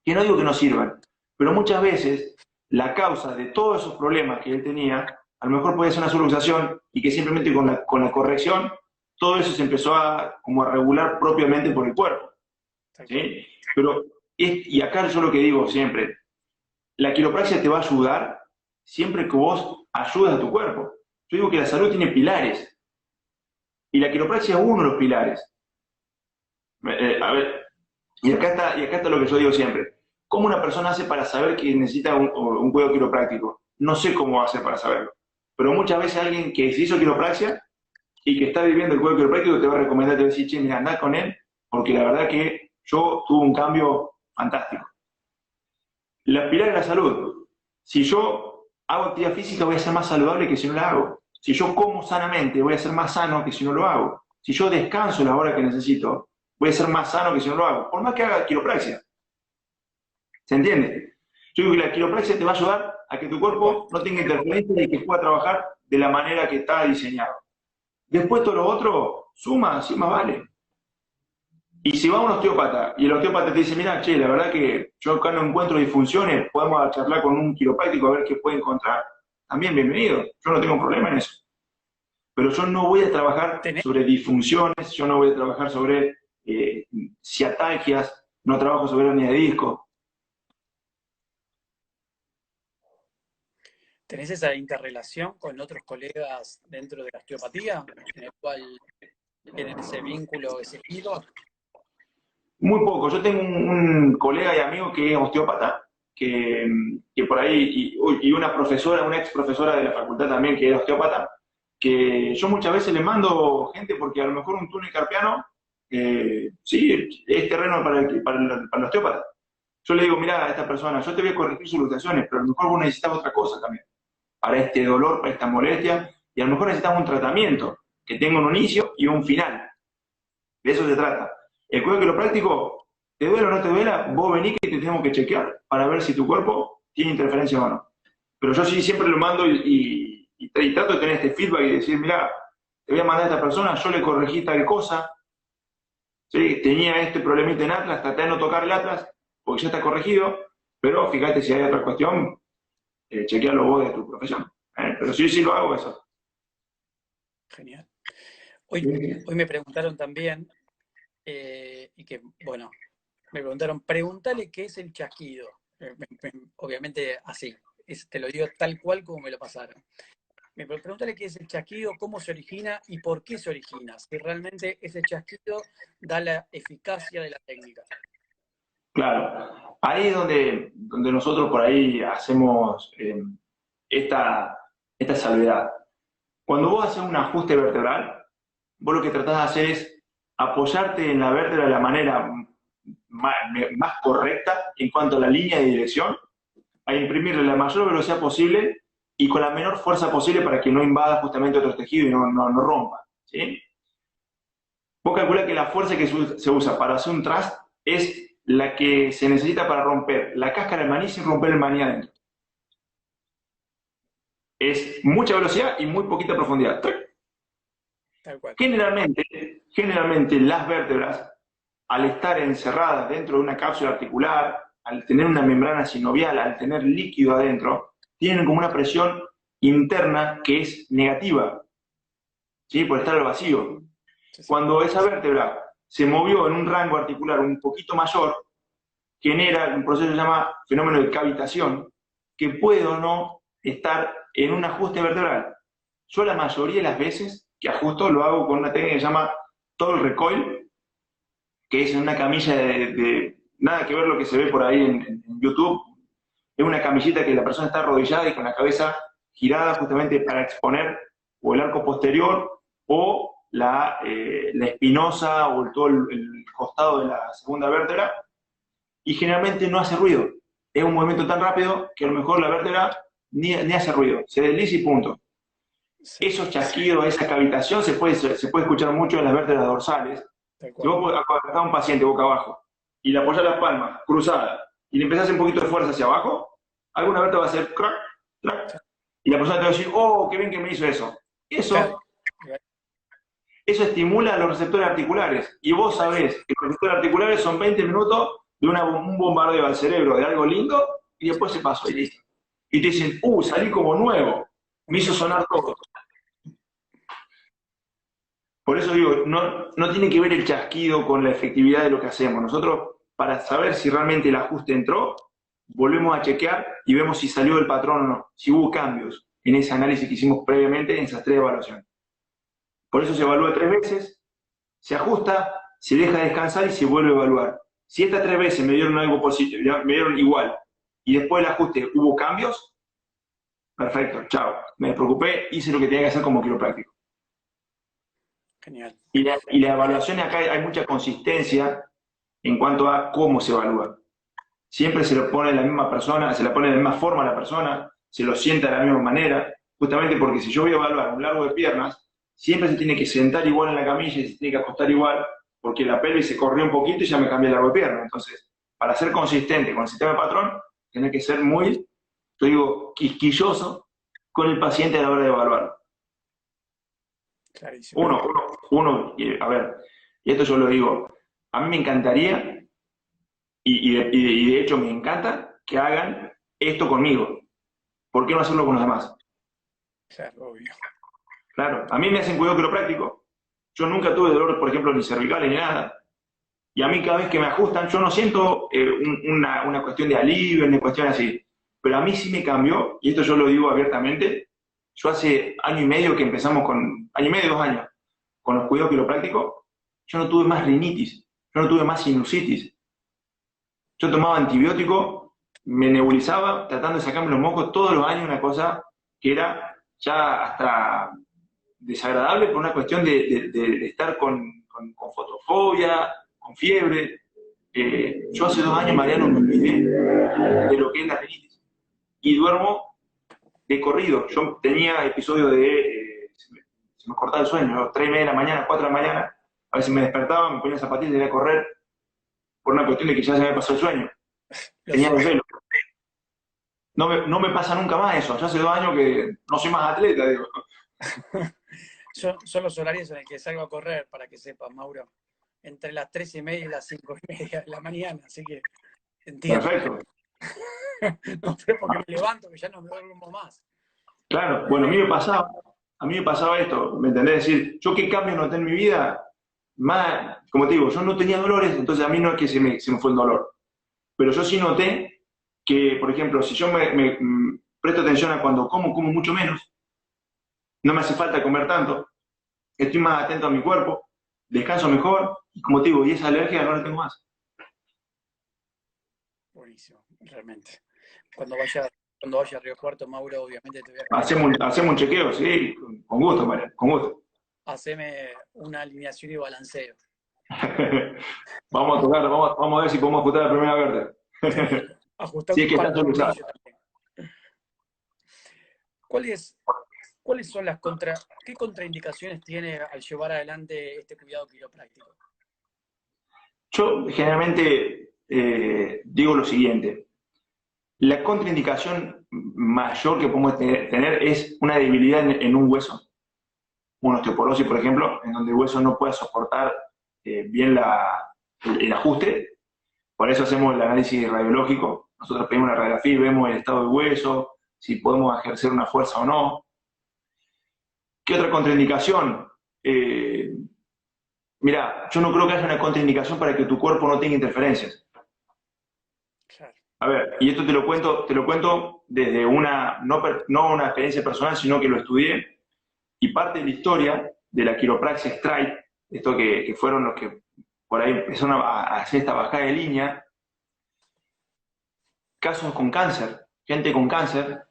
que no digo que no sirvan, pero muchas veces la causa de todos esos problemas que él tenía, a lo mejor podía ser una subluxación y que simplemente con la corrección todo eso se empezó como a regular propiamente por el cuerpo, ¿sí? Pero Y acá yo lo que digo siempre, la quiropraxia te va a ayudar siempre que vos ayudes a tu cuerpo. Yo digo que la salud tiene pilares, y la quiropraxia es uno de los pilares. A ver, y acá está lo que yo digo siempre. ¿Cómo una persona hace para saber que necesita un cuidado quiropráctico? No sé cómo hacer para saberlo. Pero muchas veces alguien que se hizo quiropraxia y que está viviendo el cuidado quiropráctico te va a recomendar, te va a decir, che, mira, andá con él, porque la verdad que yo tuve un cambio fantástico. La pilar de la salud. Si yo hago actividad física, voy a ser más saludable que si no la hago. Si yo como sanamente, voy a ser más sano que si no lo hago. Si yo descanso la hora que necesito, voy a ser más sano que si no lo hago. Por más que haga quiropraxia. ¿Se entiende? Yo digo que la quiropraxia te va a ayudar a que tu cuerpo no tenga interferencia y que pueda trabajar de la manera que está diseñado. Después todo lo otro, suma, sí más vale. Y si va a un osteópata y el osteópata te dice, mira, che, la verdad que yo acá no encuentro disfunciones, podemos charlar con un quiropráctico a ver qué puede encontrar, también bienvenido, yo no tengo problema en eso. Pero yo no voy a trabajar sobre disfunciones, yo no voy a trabajar sobre ciatalgias, no trabajo sobre hernia de disco.
¿Tenés esa interrelación con otros colegas dentro de la osteopatía, en el cual tienen ese vínculo, ese feedback?
Muy poco. Yo tengo un colega y amigo que es osteópata, que por ahí, y una profesora, una ex profesora de la facultad también que es osteópata, que yo muchas veces le mando gente porque a lo mejor un túnel carpiano, sí, es terreno para el osteópata. Yo le digo, mira, a esta persona, yo te voy a corregir sus luxaciones, pero a lo mejor vos necesitas otra cosa también, para este dolor, para esta molestia, y a lo mejor necesitas un tratamiento que tenga un inicio y un final. De eso se trata. El cuidado quiropráctico, te duela o no te duela, vos venís que te tenemos que chequear para ver si tu cuerpo tiene interferencia o no. Pero yo sí siempre lo mando y trato de tener este feedback y decir, mira, te voy a mandar a esta persona, yo le corregí tal cosa, ¿sí? Tenía este problemita en Atlas, traté de no tocar el Atlas, porque ya está corregido, pero fíjate si hay otra cuestión, chequealo vos de tu profesión. Pero sí lo hago eso.
Genial. Hoy me preguntaron también, y que, bueno, me preguntaron, pregúntale qué es el chasquido. Obviamente así, te lo digo tal cual como me lo pasaron. Pregúntale qué es el chasquido, cómo se origina y por qué se origina. Si realmente ese chasquido da la eficacia de la técnica.
Claro, ahí es donde nosotros por ahí hacemos esta salvedad. Cuando vos haces un ajuste vertebral, vos lo que tratás de hacer es apoyarte en la vértebra de la manera más correcta en cuanto a la línea de dirección, a imprimirle la mayor velocidad posible y con la menor fuerza posible para que no invada justamente otro tejido y no rompa. ¿Sí? Vos calculás que la fuerza que se usa para hacer un thrust es la que se necesita para romper la cáscara del maní sin romper el maní adentro. Es mucha velocidad y muy poquita profundidad.
Tal cual.
Generalmente las vértebras, al estar encerradas dentro de una cápsula articular, al tener una membrana sinovial, al tener líquido adentro, tienen como una presión interna que es negativa, ¿sí? Por estar al vacío. Sí. Cuando esa vértebra se movió en un rango articular un poquito mayor, genera un proceso que se llama fenómeno de cavitación, que puede o no estar en un ajuste vertebral. Yo la mayoría de las veces que ajusto lo hago con una técnica que se llama Toll Recoil, que es una camilla de nada que ver lo que se ve por ahí en YouTube. Es una camillita que la persona está arrodillada y con la cabeza girada justamente para exponer o el arco posterior o la espinosa o todo el costado de la segunda vértebra, y generalmente no hace ruido. Es un movimiento tan rápido que a lo mejor la vértebra ni hace ruido, se desliza y punto. Sí. Esos chasquidos, esa cavitación se puede escuchar mucho en las vértebras dorsales. Si vos acostás a un paciente boca abajo y le apoyás las palmas cruzadas y le empezás a hacer un poquito de fuerza hacia abajo, alguna vértebra va a hacer crack, crack, y la persona te va a decir, oh, qué bien que me hizo eso. Eso estimula a los receptores articulares, y vos sabés que los receptores articulares son 20 minutos de un bombardeo al cerebro de algo lindo, y después se pasó y listo. Y te dicen, salí como nuevo, me hizo sonar todo. Por eso digo, no tiene que ver el chasquido con la efectividad de lo que hacemos. Nosotros para saber si realmente el ajuste entró, volvemos a chequear y vemos si salió del patrón o no, si hubo cambios en ese análisis que hicimos previamente en esas 3 evaluaciones. Por eso se evalúa 3 veces, se ajusta, se deja descansar y se vuelve a evaluar. Si estas 3 veces me dieron algo positivo, me dieron igual, y después del ajuste hubo cambios, perfecto, chao. Me despreocupé, hice lo que tenía que hacer como quiropráctico.
Genial.
Y las evaluaciones acá hay mucha consistencia en cuanto a cómo se evalúa. Siempre se lo pone la misma persona, se la pone de la misma forma a la persona, se lo sienta de la misma manera, justamente porque si yo voy a evaluar un largo de piernas, siempre se tiene que sentar igual en la camilla y se tiene que acostar igual, porque la pelvis se corrió un poquito y ya me cambia el largo de pierna. Entonces, para ser consistente con el sistema de patrón, tiene que ser muy, yo digo, quisquilloso con el paciente a la hora de evaluarlo.
Clarísimo.
A ver, y esto yo lo digo, a mí me encantaría, y de hecho me encanta, que hagan esto conmigo. ¿Por qué no hacerlo con los demás?
Claro, obvio.
Claro, a mí me hacen cuidado quiropráctico. Yo nunca tuve dolor, por ejemplo, ni cervicales ni nada. Y a mí cada vez que me ajustan, yo no siento una cuestión de alivio, ni cuestión así. Pero a mí sí me cambió, y esto yo lo digo abiertamente. Yo hace año y medio que empezamos año y medio, 2 años, con los cuidados quiroprácticos, yo no tuve más rinitis, yo no tuve más sinusitis. Yo tomaba antibiótico, me nebulizaba, tratando de sacarme los mocos todos los años, una cosa que era ya hasta desagradable por una cuestión de estar con fotofobia, con fiebre. Yo hace 2 años, Mariano, me olvidé de lo que es la rinitis. Y duermo de corrido. Yo tenía episodios se me cortaba el sueño, 3:30 de la mañana, 4 de la mañana. A veces me despertaba, me ponía zapatillas y iba a correr por una cuestión de que ya se me pasó el sueño. Tenía desvelo. No me pasa nunca más eso. Ya hace 2 años que no soy más atleta, digo.
Son los horarios en el que salgo a correr, para que sepas, Mauro. Entre las 3:30 y las 5:30 de la mañana, así que entiendo.
Perfecto.
No, pero porque me levanto, que ya no me duermo más.
Claro, bueno, a mí me pasaba esto, ¿me entendés? Es decir, yo qué cambio noté en mi vida, más, como te digo, yo no tenía dolores, entonces a mí no es que se me fue el dolor. Pero yo sí noté que, por ejemplo, si yo me presto atención a cuando como mucho menos, no me hace falta comer tanto, estoy más atento a mi cuerpo, descanso mejor, y como te digo, y esa alergia no la tengo más.
Buenísimo, realmente. Cuando vaya a Río Cuarto, Mauro, obviamente te voy a...
Hacemos un chequeo, sí, con gusto, María, con gusto.
Haceme una alineación y balanceo.
Vamos a tocar, vamos a ver si podemos ajustar la primera vértebra.
Ajustar
Sí,
un
es que
par
está
de
solucionado.
¿Cuáles son qué contraindicaciones tiene al llevar adelante este cuidado quiropráctico?
Yo generalmente digo lo siguiente. La contraindicación mayor que podemos tener es una debilidad en un hueso, una osteoporosis, por ejemplo, en donde el hueso no puede soportar bien el ajuste. Por eso hacemos el análisis radiológico. Nosotros pedimos una radiografía y vemos el estado del hueso, si podemos ejercer una fuerza o no. ¿Qué otra contraindicación? Mira, yo no creo que haya una contraindicación para que tu cuerpo no tenga interferencias.
Claro.
A ver, y esto te lo cuento desde no una experiencia personal, sino que lo estudié, y parte de la historia de la quiropraxia strike, esto que fueron los que por ahí empezaron a hacer esta bajada de línea, casos con cáncer, gente con cáncer,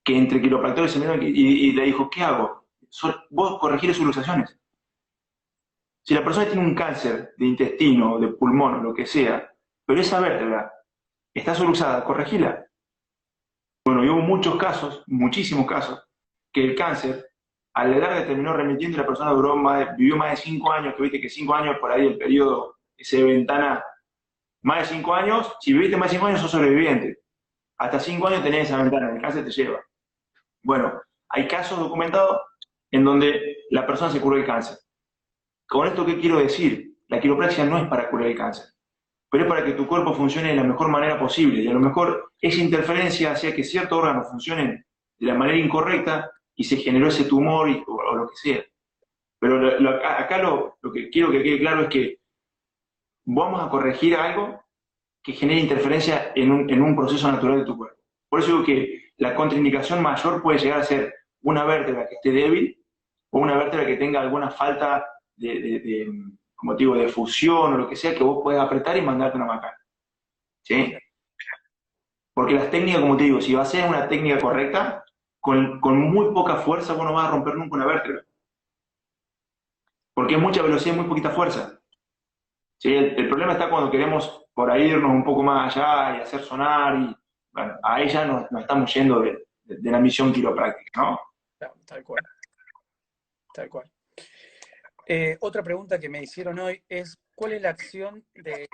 que entre quiropractores se miraron y le dijo, ¿qué hago? Vos corregir sus luxaciones. Si la persona tiene un cáncer de intestino, de pulmón o lo que sea, pero esa vértebra está subluxada, corregila. Bueno, y hubo muchos casos, muchísimos casos, que el cáncer a la larga terminó remitiendo y la persona vivió más de 5 años, que viste que 5 años por ahí el periodo, ese ventana, más de 5 años, si viviste más de 5 años sos sobreviviente. Hasta 5 años tenés esa ventana, el cáncer te lleva. Bueno, hay casos documentados en donde la persona se curó el cáncer. ¿Con esto qué quiero decir? La quiropraxia no es para curar el cáncer, pero es para que tu cuerpo funcione de la mejor manera posible. Y a lo mejor esa interferencia hacía que ciertos órganos funcionen de la manera incorrecta y se generó ese tumor o lo que sea. Pero acá lo que quiero que quede claro es que vamos a corregir algo que genere interferencia en un proceso natural de tu cuerpo. Por eso digo que la contraindicación mayor puede llegar a ser una vértebra que esté débil o una vértebra que tenga alguna falta como te digo, de fusión o lo que sea, que vos podés apretar y mandarte una macana. ¿Sí? Porque las técnicas, como te digo, si va a ser una técnica correcta, con muy poca fuerza vos no vas a romper nunca una vértebra. Porque es mucha velocidad y muy poquita fuerza. ¿Sí? El problema está cuando queremos por ahí irnos un poco más allá y hacer sonar, y bueno, ahí ya nos estamos yendo de la misión quiropráctica, ¿no?
Claro, tal cual. Tal cual. Otra pregunta que me hicieron hoy es, ¿cuál es la acción de,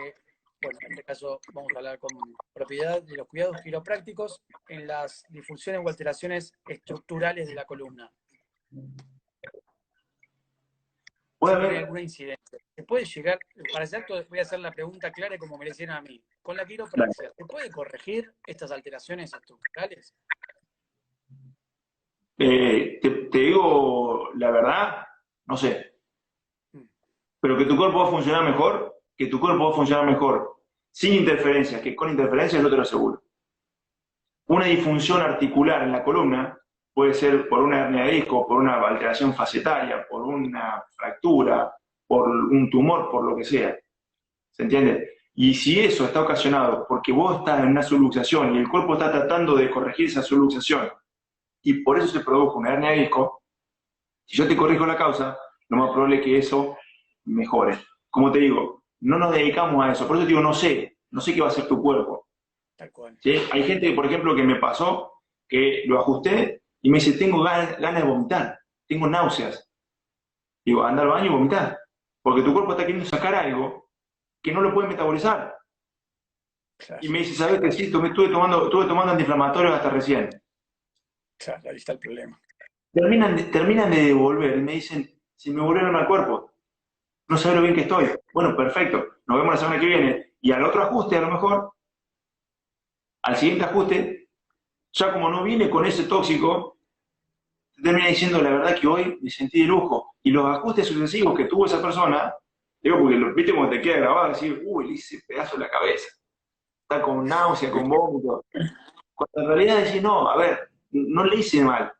bueno, en este caso vamos a hablar con propiedad, de los cuidados quiroprácticos en las disfunciones o alteraciones estructurales de la columna?
Puede
Si tiene
haber,
alguna incidencia. ¿Se puede llegar, para exacto voy a hacer la pregunta clara como me la hicieron a mí, con la
claro,
quiropraxia, ¿se puede corregir estas alteraciones estructurales?
te digo la verdad, no sé,
Mm,
pero que tu cuerpo va a funcionar mejor, que tu cuerpo va a funcionar mejor sin interferencias, que con interferencias yo te lo aseguro. Una disfunción articular en la columna puede ser por una hernia de disco, por una alteración facetaria, por una fractura, por un tumor, por lo que sea. ¿Se entiende? Y si eso está ocasionado porque vos estás en una subluxación y el cuerpo está tratando de corregir esa subluxación y por eso se produjo una hernia de disco, si yo te corrijo la causa, lo más probable es que eso mejore. Como te digo, no nos dedicamos a eso. Por eso te digo, no sé qué va a hacer tu cuerpo.
tal cual.
¿Sí? Hay gente, por ejemplo, que me pasó que lo ajusté y me dice, tengo ganas de vomitar, tengo náuseas. Digo, anda al baño y vomitar. Porque tu cuerpo está queriendo sacar algo que no lo puede metabolizar.
Claro,
Y me dice, ¿sabes qué? Sí, estuve tomando antiinflamatorios hasta recién.
claro, ahí está el problema.
Terminan de devolver y me dicen, si me volvieron al cuerpo, no sabes lo bien que estoy. Bueno, perfecto, nos vemos la semana que viene. Y al otro ajuste, a lo mejor, al siguiente ajuste, ya como no viene con ese tóxico, te termina diciendo, la verdad que hoy me sentí de lujo. Y los ajustes sucesivos que tuvo esa persona, digo, porque viste como te queda grabado, decir, uy, le hice pedazo de la cabeza. Está con náusea, con vómito. Cuando en realidad decís, no, a ver, no le hice mal.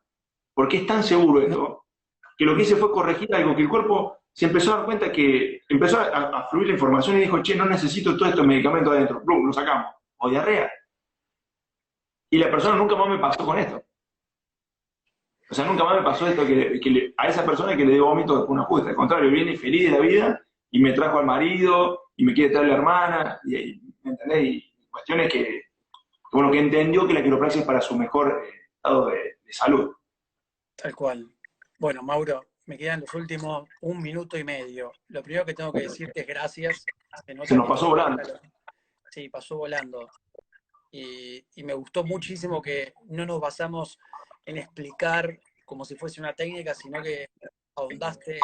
Porque es tan seguro
No,
esto, que lo que hice fue corregir algo que el cuerpo se empezó a dar cuenta que empezó a fluir la información y dijo, che, no necesito todos estos medicamentos adentro. Plum, lo sacamos. O diarrea. Y la persona nunca más me pasó con esto. O sea, nunca más me pasó esto a esa persona que le dio vómito después de un ajuste. Al contrario, viene feliz de la vida y me trajo al marido y me quiere traer la hermana. ¿Me entendés? Y cuestiones bueno, que entendió que la quiropraxia es para su mejor estado de salud.
tal cual. Bueno, Mauro, me quedan los últimos 1 minuto y medio. Lo primero que tengo que decirte es gracias. Se
Se
nota
nos
que
pasó volando.
sí, pasó volando. Y me gustó muchísimo que no nos basamos en explicar como si fuese una técnica, sino que ahondaste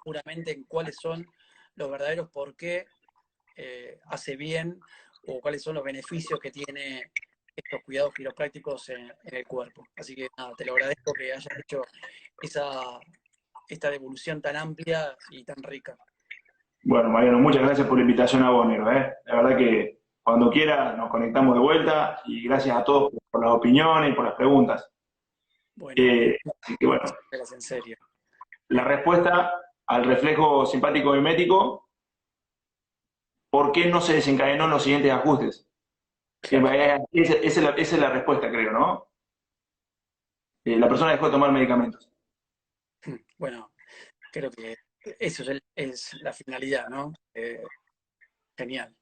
puramente en cuáles son los verdaderos por qué hace bien o cuáles son los beneficios que tiene estos cuidados quiroprácticos en el cuerpo. Así que nada, te lo agradezco que hayas hecho esta devolución tan amplia y tan rica.
Bueno, Mariano, muchas gracias por la invitación a Bonero, ¿eh? La verdad que cuando quiera nos conectamos de vuelta y gracias a todos por las opiniones y por las preguntas.
Bueno,
Así que bueno,
gracias en serio.
la respuesta al reflejo simpático mimético, ¿por qué no se desencadenó en los siguientes ajustes?
Claro.
Esa es la respuesta, creo, ¿no? La persona dejó de tomar medicamentos.
Bueno, creo que eso es la finalidad, ¿no? Genial.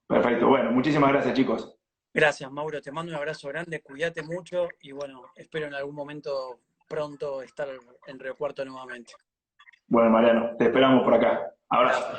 Perfecto, bueno, muchísimas gracias, chicos.
Gracias, Mauro. Te mando un abrazo grande, cuídate mucho y bueno, espero en algún momento pronto estar en Río Cuarto nuevamente.
Bueno, Mariano, te esperamos por acá. Abrazo.